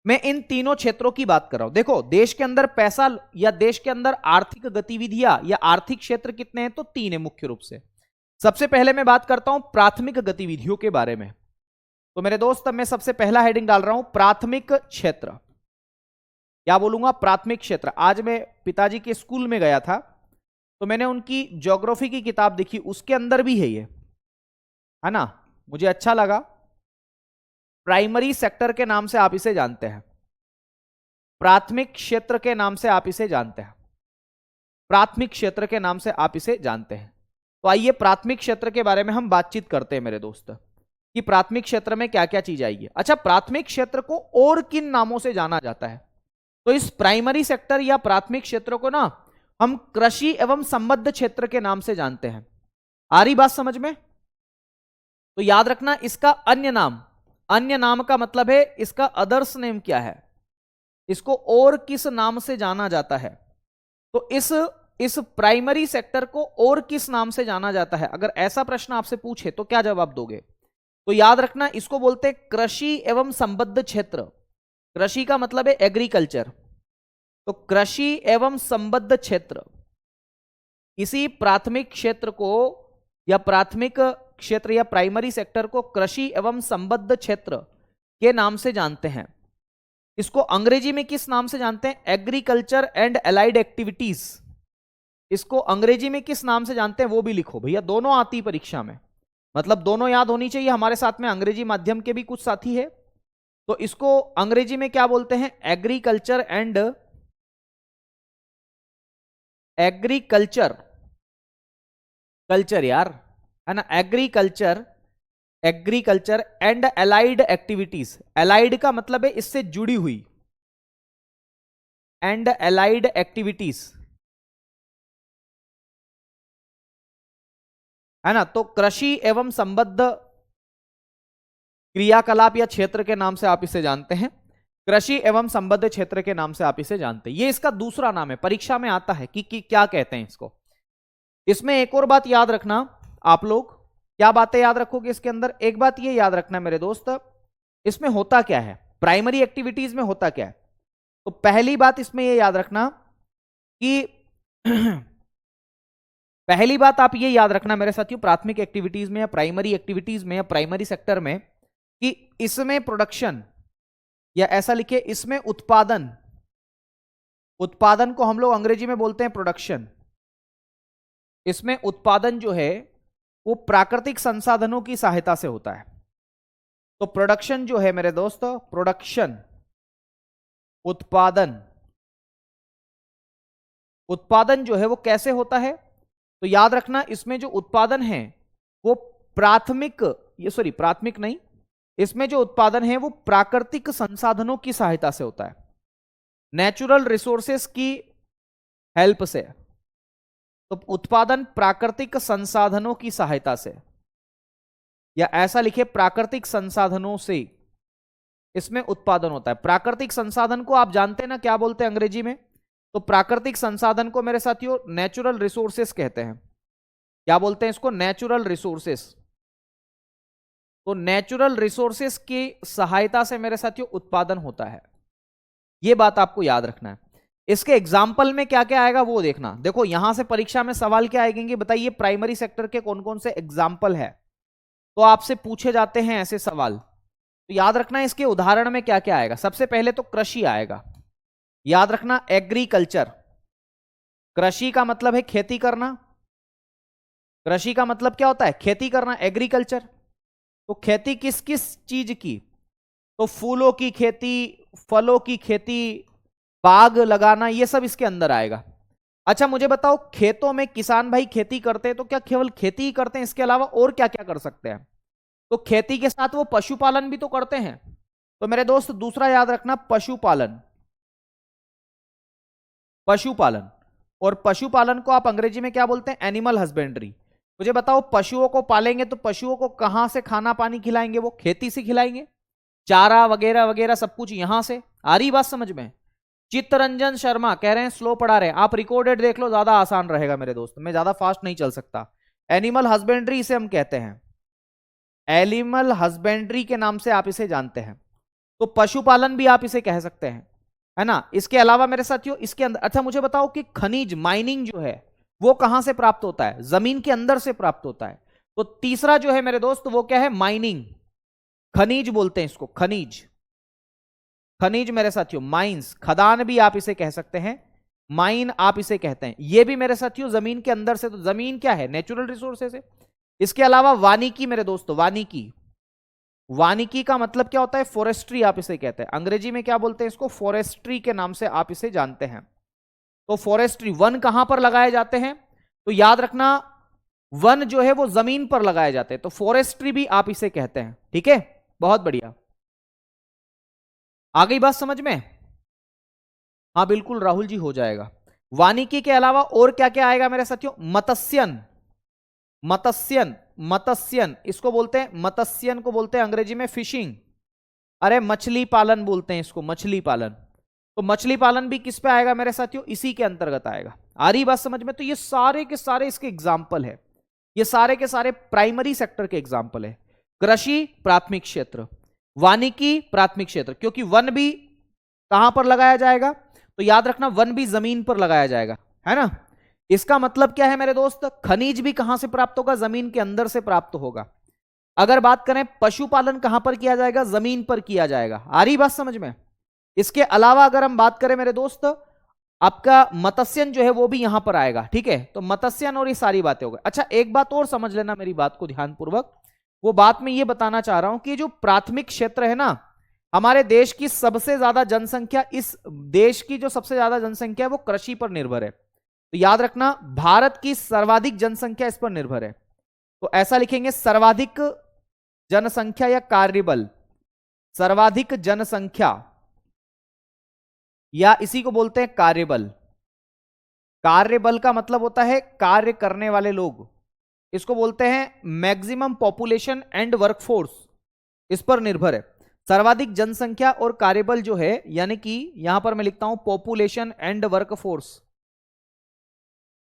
मैं इन तीनों क्षेत्रों की बात कर रहा हूं। देखो देश के अंदर पैसा या देश के अंदर आर्थिक गतिविधियां या आर्थिक क्षेत्र कितने हैं? तो 3 है मुख्य रूप से। सबसे पहले मैं बात करता हूं प्राथमिक गतिविधियों के बारे में। तो मेरे दोस्त मैं सबसे पहला हेडिंग डाल रहा हूं प्राथमिक क्षेत्र। क्या बोलूंगा? प्राथमिक क्षेत्र। आज मैं पिताजी के स्कूल में गया था तो मैंने उनकी ज्योग्राफी की किताब देखी, उसके अंदर भी है ये, है ना, मुझे अच्छा लगा। प्राइमरी सेक्टर के नाम से आप इसे जानते हैं, प्राथमिक क्षेत्र के नाम से आप इसे जानते हैं, प्राथमिक क्षेत्र के नाम से आप इसे जानते हैं। तो आइए प्राथमिक क्षेत्र के बारे में हम बातचीत करते हैं मेरे दोस्त कि प्राथमिक क्षेत्र में क्या क्या चीज आएगी। अच्छा, प्राथमिक क्षेत्र को और किन नामों से जाना जाता है? तो इस प्राइमरी सेक्टर या प्राथमिक क्षेत्र को ना हम कृषि एवं संबद्ध क्षेत्र के नाम से जानते हैं। आ रही बात समझ में? तो याद रखना इसका अन्य नाम, अन्य नाम का मतलब है इसका अदर्स नेम क्या है, इसको और किस नाम से जाना जाता है। तो इस प्राइमरी सेक्टर को और किस नाम से जाना जाता है, अगर ऐसा प्रश्न आपसे पूछे तो क्या जवाब दोगे? तो याद रखना इसको बोलते हैं कृषि एवं संबद्ध क्षेत्र। कृषि का मतलब है एग्रीकल्चर, तो कृषि एवं संबद्ध क्षेत्र इसी प्राथमिक क्षेत्र को या प्राथमिक क्षेत्र या प्राइमरी सेक्टर को कृषि एवं संबद्ध क्षेत्र के नाम से जानते हैं। इसको अंग्रेजी में किस नाम से जानते हैं? Agriculture and allied activities. इसको अंग्रेजी में किस नाम से जानते हैं वो भी लिखो भैया, दोनों आती परीक्षा में, मतलब दोनों याद होनी चाहिए। हमारे साथ में अंग्रेजी माध्यम के भी कुछ साथी है, तो इसको अंग्रेजी में क्या बोलते हैं? एग्रीकल्चर एंड कल्चर यार, है ना, agriculture and allied activities. Allied का मतलब है इससे जुड़ी हुई, एंड एलाइड एक्टिविटीज, है ना। तो कृषि एवं संबद्ध क्रियाकलाप या क्षेत्र के नाम से आप इसे जानते हैं, कृषि एवं संबद्ध क्षेत्र के नाम से आप इसे जानते हैं। ये इसका दूसरा नाम है, परीक्षा में आता है कि क्या कहते हैं इसको। इसमें एक और बात याद रखना आप लोग, क्या बातें याद रखोगे इसके अंदर? एक बात ये याद रखना मेरे दोस्त, इसमें होता क्या है, प्राइमरी एक्टिविटीज में होता क्या है। तो पहली बात इसमें ये याद रखना कि पहली बात आप ये याद रखना मेरे साथियों, प्राथमिक एक्टिविटीज में या प्राइमरी एक्टिविटीज में या प्राइमरी सेक्टर में, कि इसमें प्रोडक्शन, या ऐसा लिखे इसमें उत्पादन, उत्पादन को हम लोग अंग्रेजी में बोलते हैं प्रोडक्शन। इसमें उत्पादन जो है वो प्राकृतिक संसाधनों की सहायता से होता है। तो प्रोडक्शन जो है मेरे दोस्त, प्रोडक्शन, उत्पादन, उत्पादन जो है वो कैसे होता है? तो याद रखना इसमें जो उत्पादन है वो प्राथमिक, ये सॉरी प्राथमिक नहीं, इसमें जो उत्पादन है वो प्राकृतिक संसाधनों की सहायता से होता है, नेचुरल रिसोर्सेस की हेल्प से। तो उत्पादन प्राकृतिक संसाधनों की सहायता से, या ऐसा लिखे प्राकृतिक संसाधनों से इसमें उत्पादन होता है। प्राकृतिक संसाधन को आप जानते हैं ना क्या बोलते हैं अंग्रेजी में? तो प्राकृतिक संसाधन को मेरे साथियों नेचुरल रिसोर्सेस कहते हैं। क्या बोलते हैं इसको? Natural resources. तो नेचुरल रिसोर्सेस की सहायता से मेरे साथियों उत्पादन होता है, यह बात आपको याद रखना है। इसके एग्जाम्पल में क्या क्या आएगा वो देखना। देखो यहां से परीक्षा में सवाल क्या आएंगे, बताइए प्राइमरी सेक्टर के कौन कौन से एग्जाम्पल है, तो आपसे पूछे जाते हैं ऐसे सवाल। तो याद रखना इसके उदाहरण में क्या क्या आएगा। सबसे पहले तो कृषि आएगा, याद रखना एग्रीकल्चर। कृषि का मतलब है खेती करना, कृषि का मतलब क्या होता है? खेती करना, एग्रीकल्चर। तो खेती किस किस चीज की? तो फूलों की खेती, फलों की खेती, बाग लगाना, ये सब इसके अंदर आएगा। अच्छा मुझे बताओ, खेतों में किसान भाई खेती करते हैं तो क्या केवल खेती ही करते हैं, इसके अलावा और क्या क्या कर सकते हैं? तो खेती के साथ वो पशुपालन भी तो करते हैं। तो मेरे दोस्त दूसरा याद रखना, पशुपालन, पशुपालन। और पशुपालन को आप अंग्रेजी में क्या बोलते हैं? Animal husbandry. मुझे बताओ पशुओं को पालेंगे तो पशुओं को कहां से खाना पानी खिलाएंगे? वो खेती से खिलाएंगे, चारा वगैरह वगैरह सब कुछ यहां से। आ रही बात समझ में? चित्तरंजन शर्मा कह रहे हैं स्लो पढ़ा रहे हैं, आप रिकॉर्डेड देख लो, ज्यादा आसान रहेगा मेरे दोस्त, मैं ज्यादा फास्ट नहीं चल सकता। एनिमल हस्बेंड्री इसे हम कहते हैं, एनिमल हस्बेंड्री के नाम से आप इसे जानते हैं। तो पशुपालन भी आप इसे कह सकते हैं, है ना। इसके अलावा मेरे साथियों इसके अंदर, अच्छा मुझे बताओ कि खनिज, माइनिंग जो है वो कहां से प्राप्त होता है? जमीन के अंदर से प्राप्त होता है। तो तीसरा जो है मेरे दोस्त वो क्या है? माइनिंग, खनिज बोलते हैं इसको, खनिज, खनिज मेरे साथियों, माइंस, खदान भी आप इसे कह सकते हैं, माइन आप इसे कहते हैं। ये भी मेरे साथियों जमीन के अंदर से, तो जमीन क्या है? नेचुरल रिसोर्सेज है। इसके अलावा वानिकी मेरे दोस्तों, वानिकी, वानिकी का मतलब क्या होता है? फॉरेस्ट्री आप इसे कहते हैं, अंग्रेजी में क्या बोलते हैं इसको? फॉरेस्ट्री के नाम से आप इसे जानते हैं। तो फॉरेस्ट्री, वन कहां पर लगाए जाते हैं? तो याद रखना वन जो है वो जमीन पर लगाए जाते हैं, तो फॉरेस्ट्री भी आप इसे कहते हैं। ठीक है, बहुत बढ़िया, आ गई बात समझ में? हाँ बिल्कुल राहुल जी, हो जाएगा। वानिकी के अलावा और क्या क्या आएगा मेरे साथियों? मत्स्यन, मत्स्यन, मत्स्यन इसको बोलते हैं, मत्स्यन को बोलते हैं अंग्रेजी में फिशिंग। अरे मछली पालन बोलते हैं इसको, मछली पालन। तो मछली पालन भी किस पे आएगा मेरे साथियों? इसी के अंतर्गत आएगा। आ रही बात समझ में? तो ये सारे के सारे इसके एग्जाम्पल है, ये सारे के सारे प्राइमरी सेक्टर के एग्जाम्पल है। कृषि प्राथमिक क्षेत्र, वानिकी प्राथमिक क्षेत्र, क्योंकि वन भी कहां पर लगाया जाएगा? तो याद रखना वन भी जमीन पर लगाया जाएगा, है ना। इसका मतलब क्या है मेरे दोस्त? खनिज भी कहां से प्राप्त होगा? जमीन के अंदर से प्राप्त होगा। अगर बात करें पशुपालन कहां पर किया जाएगा? जमीन पर किया जाएगा। आ रही बात समझ में? इसके अलावा अगर हम बात करें मेरे दोस्त, आपका मत्स्यन जो है वो भी यहां पर आएगा। ठीक है, तो मत्स्यन और ये सारी बातें हो गई। अच्छा एक बात और समझ लेना मेरी बात को ध्यानपूर्वक, वो बात मैं ये बताना चाह रहा हूं कि जो प्राथमिक क्षेत्र है ना, हमारे देश की सबसे ज्यादा जनसंख्या, इस देश की जो सबसे ज्यादा जनसंख्या है वो कृषि पर निर्भर है। तो याद रखना भारत की सर्वाधिक जनसंख्या इस पर निर्भर है। तो ऐसा लिखेंगे, सर्वाधिक जनसंख्या या कार्यबल, सर्वाधिक जनसंख्या, या इसी को बोलते हैं कार्यबल। कार्यबल का मतलब होता है कार्य करने वाले लोग, इसको बोलते हैं मैक्सिमम पॉपुलेशन एंड वर्कफोर्स, इस पर निर्भर है। सर्वाधिक जनसंख्या और कार्यबल जो है, यानी कि यहां पर मैं लिखता हूं population and workforce,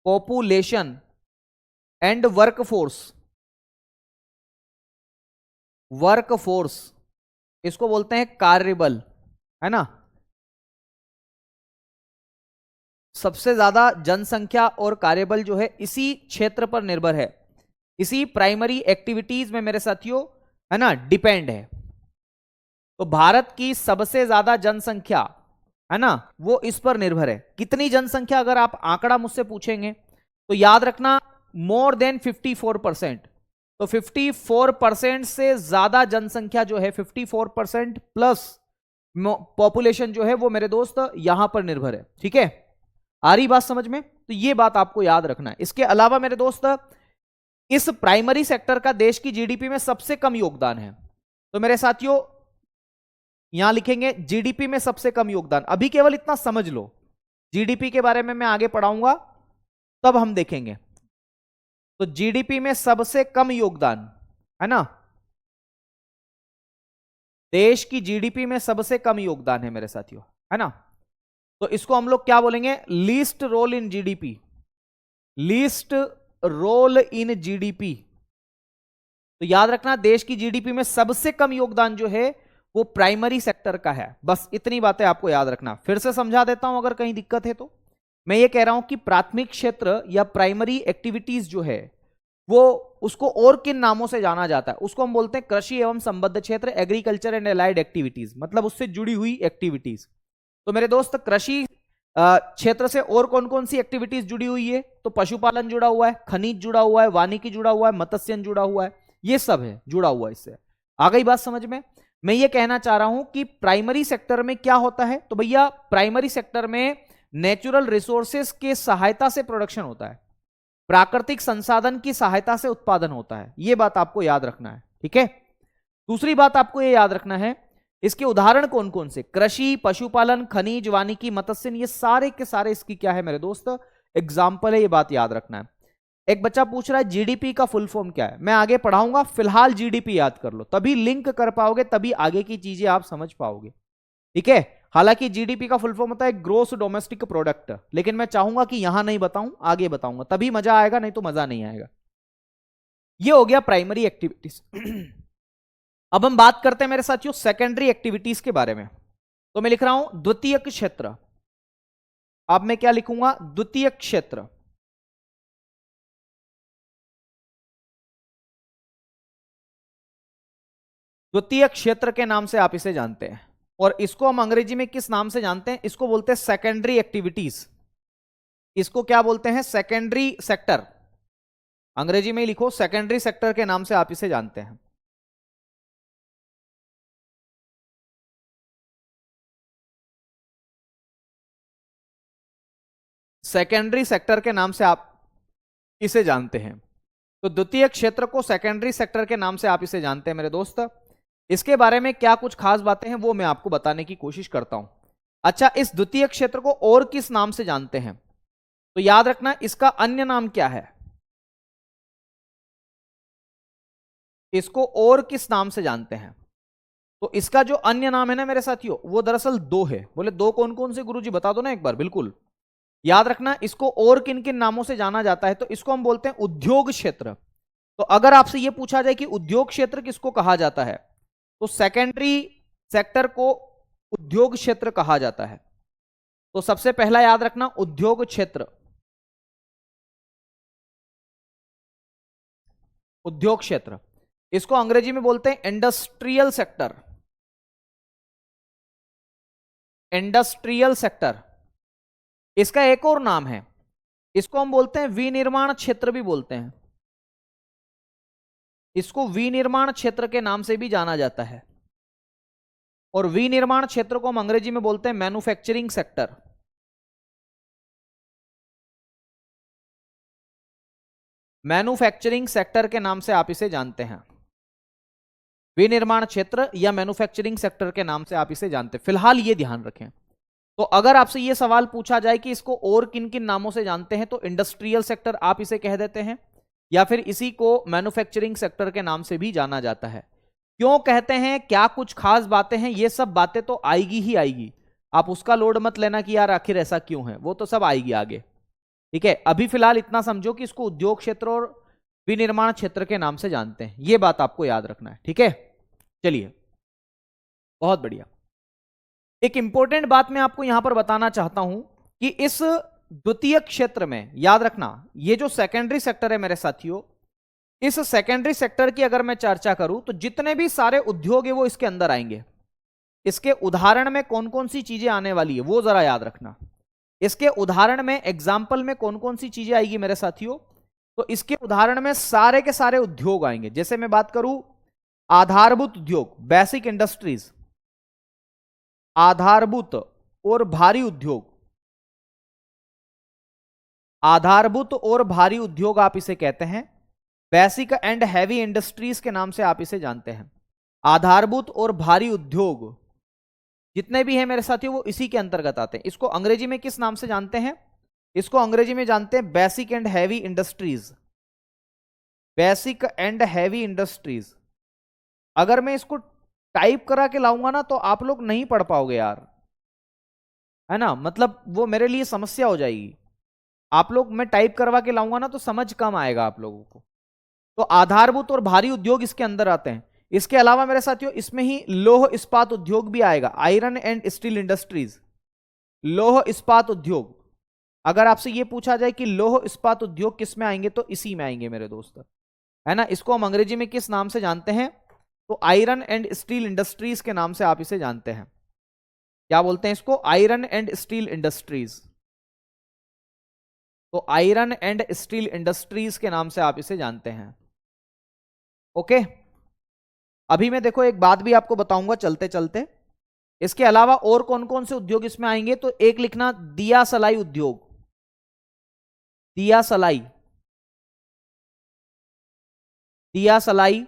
population and workforce, workforce इसको बोलते हैं कार्यबल, है ना। सबसे ज्यादा जनसंख्या और कार्यबल जो है इसी क्षेत्र पर निर्भर है, इसी प्राइमरी एक्टिविटीज में मेरे साथियों है ना डिपेंड है। तो भारत की सबसे ज्यादा जनसंख्या है ना वो इस पर निर्भर है। कितनी जनसंख्या, अगर आप आंकड़ा मुझसे पूछेंगे तो याद रखना मोर देन 54%। तो 54% से ज्यादा जनसंख्या जो है 54% प्लस पॉपुलेशन जो है वो मेरे दोस्त यहां पर निर्भर है। ठीक है, आ रही बात समझ में? तो ये बात आपको याद रखना है। इसके अलावा मेरे दोस्त इस प्राइमरी सेक्टर का देश की जीडीपी में सबसे कम योगदान है। तो मेरे साथियों यहां लिखेंगे जीडीपी में सबसे कम योगदान। अभी केवल इतना समझ लो, जीडीपी के बारे में मैं आगे पढ़ाऊंगा तब हम देखेंगे। तो जीडीपी में सबसे कम योगदान है ना, देश की जीडीपी में सबसे कम योगदान है मेरे साथियों, है ना। तो इसको हम लोग क्या बोलेंगे, least role in GDP, least role in GDP. तो याद रखना देश की जीडीपी में सबसे कम योगदान जो है वो प्राइमरी सेक्टर का है। बस इतनी बातें आपको याद रखना। फिर से समझा देता हूं अगर कहीं दिक्कत है तो। मैं ये कह रहा हूं कि प्राथमिक क्षेत्र या प्राइमरी एक्टिविटीज जो है वो उसको और किन नामों से जाना जाता है, उसको हम बोलते हैं कृषि एवं संबद्ध क्षेत्र, एग्रीकल्चर एंड एलाइड एक्टिविटीज, मतलब उससे जुड़ी हुई एक्टिविटीज। तो मेरे दोस्त कृषि क्षेत्र से और कौन कौन सी एक्टिविटीज जुड़ी हुई है, तो पशुपालन जुड़ा हुआ है, खनिज जुड़ा हुआ है, वानिकी जुड़ा हुआ है, मत्स्यन जुड़ा हुआ है, ये सब है जुड़ा हुआ है इससे। आ गई बात समझ में? मैं ये कहना चाह रहा हूं कि प्राइमरी सेक्टर में क्या होता है, तो भैया प्राइमरी सेक्टर में नेचुरल रिसोर्सेस के सहायता से प्रोडक्शन होता है, प्राकृतिक संसाधन की सहायता से उत्पादन होता है। यह बात आपको याद रखना है। ठीक है, दूसरी बात आपको यह याद रखना है इसके उदाहरण कौन कौन से, कृषि, पशुपालन, खनिज, वानिकी, मत्स्यन, ये सारे के सारे इसकी क्या है मेरे दोस्त एग्जाम्पल है। ये बात याद रखना है। एक बच्चा पूछ रहा है जीडीपी का फुल फॉर्म क्या है, मैं आगे पढ़ाऊंगा, फिलहाल जीडीपी याद कर लो, तभी लिंक कर पाओगे, तभी आगे की चीजें आप समझ पाओगे। ठीक है, हालांकि जीडीपी का फुल फॉर्म होता है ग्रोस डोमेस्टिक प्रोडक्ट, लेकिन मैं चाहूंगा कि यहां नहीं बताऊं, आगे बताऊंगा, तभी मजा आएगा, नहीं तो मजा नहीं आएगा। ये हो गया प्राइमरी एक्टिविटीज। अब हम बात करते हैं मेरे साथियों सेकेंडरी एक्टिविटीज के बारे में। तो मैं लिख रहा हूं द्वितीयक क्षेत्र। अब मैं क्या लिखूंगा, द्वितीयक क्षेत्र। द्वितीय क्षेत्र के नाम से आप इसे जानते हैं, और इसको हम अंग्रेजी में किस नाम से जानते हैं, इसको बोलते हैं सेकेंडरी एक्टिविटीज। इसको क्या बोलते हैं, सेकेंडरी सेक्टर। अंग्रेजी में ही लिखो, सेकेंडरी सेक्टर के नाम से आप इसे जानते हैं। सेकेंडरी सेक्टर के नाम से आप इसे जानते हैं। तो द्वितीय क्षेत्र को सेकेंडरी सेक्टर के नाम से आप इसे जानते हैं मेरे दोस्त। इसके बारे में क्या कुछ खास बातें हैं वो मैं आपको बताने की कोशिश करता हूं। अच्छा, इस द्वितीय क्षेत्र को और किस नाम से जानते हैं, तो याद रखना इसका अन्य नाम क्या है, इसको और किस नाम से जानते हैं। तो इसका जो अन्य नाम है ना मेरे साथियों वो दरअसल दो है। बोले दो कौन कौन से गुरुजी, बता दो ना एक बार। बिल्कुल याद रखना इसको और किन किन नामों से जाना जाता है, तो इसको हम बोलते हैं उद्योग क्षेत्र। तो अगर आपसे यह पूछा जाए कि उद्योग क्षेत्र किसको कहा जाता है, तो सेकेंडरी सेक्टर को उद्योग क्षेत्र कहा जाता है। तो सबसे पहला याद रखना उद्योग क्षेत्र, उद्योग क्षेत्र, इसको अंग्रेजी में बोलते हैं इंडस्ट्रियल सेक्टर, इंडस्ट्रियल सेक्टर। इसका एक और नाम है, इसको हम बोलते हैं विनिर्माण क्षेत्र भी बोलते हैं, इसको विनिर्माण क्षेत्र के नाम से भी जाना जाता है। और विनिर्माण क्षेत्र को हम अंग्रेजी में बोलते हैं मैन्युफैक्चरिंग सेक्टर। मैन्युफैक्चरिंग सेक्टर के नाम से आप इसे जानते हैं, विनिर्माण क्षेत्र या मैन्युफैक्चरिंग सेक्टर के नाम से आप इसे जानते हैं। फिलहाल ये ध्यान रखें। तो अगर आपसे यह सवाल पूछा जाए कि इसको और किन किन नामों से जानते हैं, तो इंडस्ट्रियल सेक्टर आप इसे कह देते हैं, या फिर इसी को मैन्युफैक्चरिंग सेक्टर के नाम से भी जाना जाता है। क्यों कहते हैं, क्या कुछ खास बातें हैं, ये सब बातें तो आएगी ही आएगी, आप उसका लोड मत लेना कि यार आखिर ऐसा क्यों है, वो तो सब आएगी आगे। ठीक है, अभी फिलहाल इतना समझो कि इसको उद्योग क्षेत्र और विनिर्माण क्षेत्र के नाम से जानते हैं, ये बात आपको याद रखना है। ठीक है, चलिए बहुत बढ़िया। एक इंपॉर्टेंट बात मैं आपको यहां पर बताना चाहता हूं कि इस द्वितीय क्षेत्र में याद रखना, ये जो सेकेंडरी सेक्टर है मेरे साथियों, इस सेकेंडरी सेक्टर की अगर मैं चर्चा करूं तो जितने भी सारे उद्योग है वो इसके अंदर आएंगे। इसके उदाहरण में कौन कौन सी चीजें आने वाली है वो जरा याद रखना। इसके उदाहरण में एग्जाम्पल में कौन कौन सी चीजें आएगी मेरे साथियों, तो इसके उदाहरण में सारे के सारे उद्योग आएंगे। जैसे मैं बात करूं आधारभूत उद्योग, बेसिक इंडस्ट्रीज, आधारभूत और भारी उद्योग, आधारभूत और भारी उद्योग आप इसे कहते हैं। बेसिक एंड हैवी इंडस्ट्रीज के नाम से आप इसे जानते हैं। आधारभूत और भारी उद्योग जितने भी हैं मेरे साथियों वो इसी के अंतर्गत आते हैं। इसको अंग्रेजी में किस नाम से जानते हैं, इसको अंग्रेजी में जानते हैं basic and heavy industries. Basic and heavy industries. अगर मैं इसको टाइप करा के लाऊंगा ना तो आप लोग नहीं पढ़ पाओगे यार, है ना, मतलब वो मेरे लिए समस्या हो जाएगी। आप लोग मैं टाइप करवा के लाऊंगा ना तो समझ कम आएगा आप लोगों को। तो आधारभूत और भारी उद्योग इसके अंदर आते हैं। इसके अलावा मेरे साथियों इसमें ही लौह इस्पात उद्योग भी आएगा, आयरन एंड स्टील इंडस्ट्रीज। लौह इस्पात उद्योग, अगर आपसे यह पूछा जाए कि लौह इस्पात उद्योग किस में आएंगे तो इसी में आएंगे मेरे दोस्त, है ना। इसको हम अंग्रेजी में किस नाम से जानते हैं, तो आयरन एंड स्टील इंडस्ट्रीज के नाम से आप इसे जानते हैं। क्या बोलते हैं इसको, आयरन एंड स्टील इंडस्ट्रीज। तो आयरन एंड स्टील इंडस्ट्रीज के नाम से आप इसे जानते हैं। ओके, अभी मैं देखो एक बात भी आपको बताऊंगा चलते चलते। इसके अलावा और कौन कौन से उद्योग इसमें आएंगे, तो एक लिखना दिया सलाई उद्योग, दिया सलाई, दिया सलाई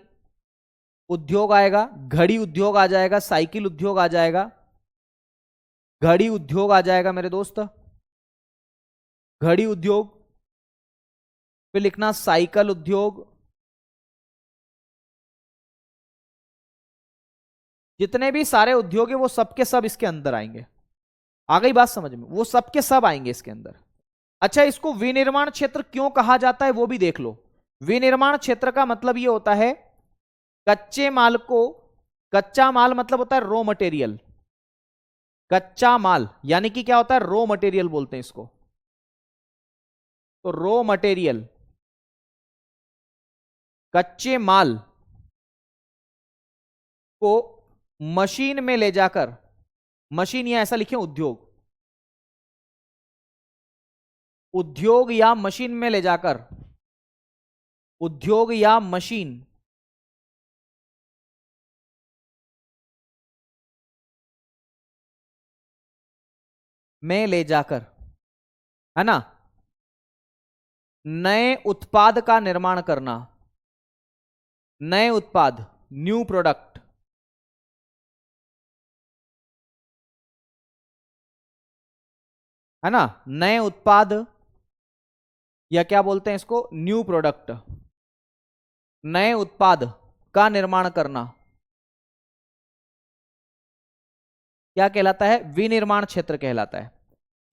उद्योग आएगा। घड़ी उद्योग आ जाएगा, साइकिल उद्योग आ जाएगा, घड़ी उद्योग आ जाएगा मेरे दोस्त, घड़ी उद्योग। फिर लिखना साइकिल उद्योग। जितने भी सारे उद्योग है वो सब के सब इसके अंदर आएंगे। आ गई बात समझ में, वो सब के सब आएंगे इसके अंदर। अच्छा, इसको विनिर्माण क्षेत्र क्यों कहा जाता है वो भी देख लो। विनिर्माण क्षेत्र का मतलब ये होता है कच्चे माल को, कच्चा माल मतलब होता है रॉ मटेरियल, कच्चा माल यानी कि क्या होता है, रॉ मटेरियल बोलते हैं इसको। तो रॉ मटेरियल, कच्चे माल को मशीन में ले जाकर, मशीन या ऐसा लिखें उद्योग, उद्योग या मशीन में ले जाकर, उद्योग या मशीन में ले जाकर, है ना, नए उत्पाद का निर्माण करना, नए उत्पाद, न्यू प्रोडक्ट, है ना, नए उत्पाद या क्या बोलते हैं इसको, न्यू प्रोडक्ट, नए उत्पाद का निर्माण करना, क्या कहलाता है, विनिर्माण क्षेत्र कहलाता है।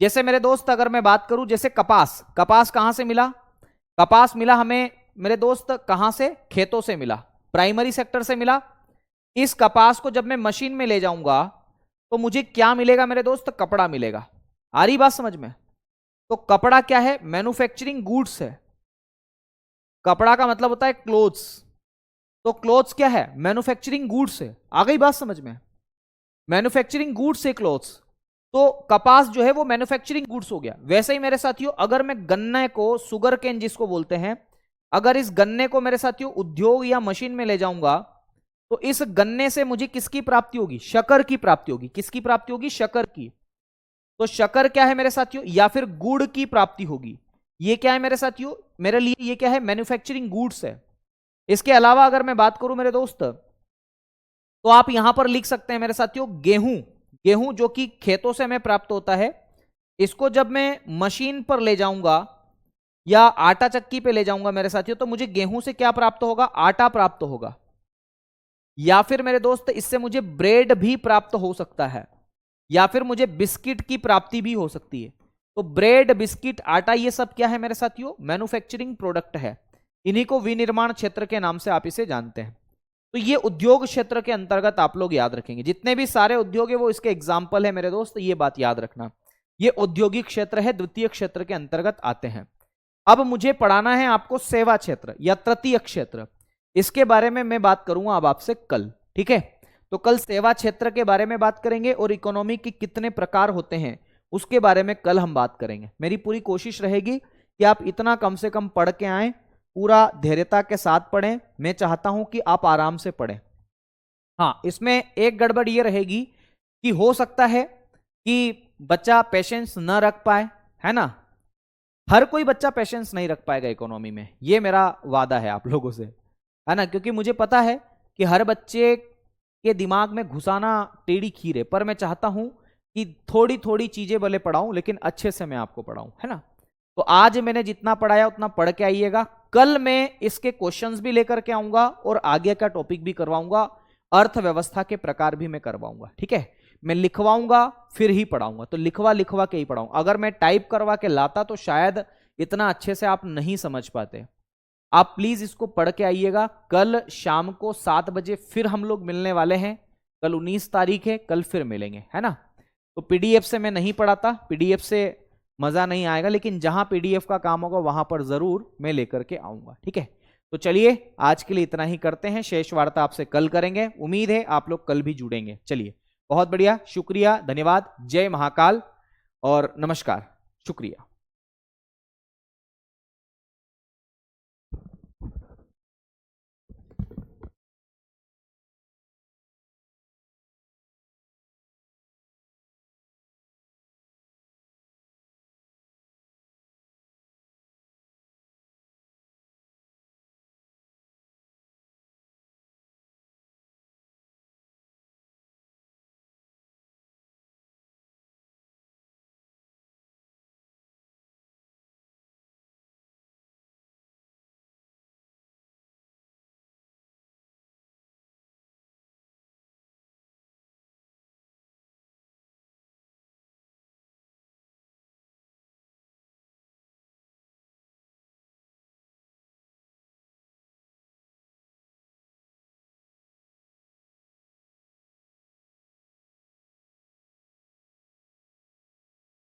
जैसे मेरे दोस्त अगर मैं बात करूं, जैसे कपास, कपास कहां से मिला, कपास मिला हमें मेरे दोस्त कहां से, खेतों से मिला, प्राइमरी सेक्टर से मिला। इस कपास को जब मैं मशीन में ले जाऊंगा तो मुझे क्या मिलेगा मेरे दोस्त, कपड़ा मिलेगा। आ रही बात समझ में। तो कपड़ा क्या है, मैन्युफैक्चरिंग गुड्स है। कपड़ा का मतलब होता है क्लोथ्स, तो क्लोथ्स क्या है, मैन्युफैक्चरिंग गुड्स है। आ गई बात समझ में, मैन्युफैक्चरिंग गुड्स है क्लोथ्स। तो कपास जो है वो मैन्युफैक्चरिंग गुड्स हो गया। वैसे ही मेरे साथियों अगर मैं गन्ने को, सुगर केन जिसको बोलते हैं, अगर इस गन्ने को मेरे साथियों उद्योग या मशीन में ले जाऊंगा तो इस गन्ने से मुझे किसकी प्राप्ति होगी, शक्कर की प्राप्ति होगी। किसकी प्राप्ति होगी, शक्कर की। तो शक्कर क्या है मेरे साथियों, या फिर गुड़ की प्राप्ति होगी। ये क्या है मेरे साथियों, मेरे लिए ये क्या है, मैन्युफैक्चरिंग गुड्स है। इसके अलावा अगर मैं बात करूं मेरे दोस्त, तो आप यहां पर लिख सकते हैं मेरे साथियों गेहूं, गेहूं जो कि खेतों से हमें प्राप्त होता है। इसको जब मैं मशीन पर ले जाऊंगा या आटा चक्की पे ले जाऊंगा मेरे साथियों, तो मुझे गेहूं से क्या प्राप्त होगा, आटा प्राप्त होगा। या फिर मेरे दोस्त इससे मुझे ब्रेड भी प्राप्त हो सकता है, या फिर मुझे बिस्किट की प्राप्ति भी हो सकती है। तो ब्रेड, बिस्किट, आटा ये सब क्या है मेरे साथियों, मैन्युफैक्चरिंग प्रोडक्ट है। इन्हीं को विनिर्माण क्षेत्र के नाम से आप इसे जानते हैं। तो ये उद्योग क्षेत्र के अंतर्गत आप लोग याद रखेंगे। जितने भी सारे उद्योग है वो इसके एग्जाम्पल है मेरे दोस्त, ये बात याद रखना। ये औद्योगिक क्षेत्र है, द्वितीय क्षेत्र के अंतर्गत आते हैं। अब मुझे पढ़ाना है आपको सेवा क्षेत्र या तृतीय क्षेत्र। इसके बारे में मैं बात करूंगा अब आपसे कल, ठीक है। तो कल सेवा क्षेत्र के बारे में बात करेंगे और इकोनॉमी के कितने प्रकार होते हैं उसके बारे में कल हम बात करेंगे। मेरी पूरी कोशिश रहेगी कि आप इतना कम से कम पढ़ के आए, पूरा धैर्यता के साथ पढ़ें। मैं चाहता हूं कि आप आराम से पढ़ें। हाँ, इसमें एक गड़बड़ ये रहेगी कि हो सकता है कि बच्चा पेशेंस न रख पाए, है ना। हर कोई बच्चा पेशेंस नहीं रख पाएगा इकोनॉमी में, ये मेरा वादा है आप लोगों से, है ना। क्योंकि मुझे पता है कि हर बच्चे के दिमाग में घुसाना टेढ़ी खीर है, पर मैं चाहता हूं कि थोड़ी थोड़ी चीजें भले पढ़ाऊं लेकिन अच्छे से मैं आपको पढ़ाऊं, है ना। तो आज मैंने जितना पढ़ाया उतना पढ़ के आइएगा। कल मैं इसके क्वेश्चंस भी लेकर के आऊंगा और आगे का टॉपिक भी करवाऊंगा, अर्थव्यवस्था के प्रकार भी मैं करवाऊंगा, ठीक है। मैं लिखवाऊंगा फिर ही पढ़ाऊंगा, तो लिखवा लिखवा के ही पढ़ाऊंगा। अगर मैं टाइप करवा के लाता तो शायद इतना अच्छे से आप नहीं समझ पाते। आप प्लीज इसको पढ़ के आइएगा। कल शाम को 7 बजे फिर हम लोग मिलने वाले हैं। कल 19 तारीख है, कल फिर मिलेंगे, है ना। तो पीडीएफ से मैं नहीं पढ़ाता, पीडीएफ से मजा नहीं आएगा, लेकिन जहां पीडीएफ का काम होगा वहां पर जरूर मैं लेकर के आऊंगा, ठीक है। तो चलिए आज के लिए इतना ही करते हैं, शेष वार्ता आपसे कल करेंगे। उम्मीद है आप लोग कल भी जुड़ेंगे। चलिए, बहुत बढ़िया, शुक्रिया, धन्यवाद, जय महाकाल और नमस्कार, शुक्रिया।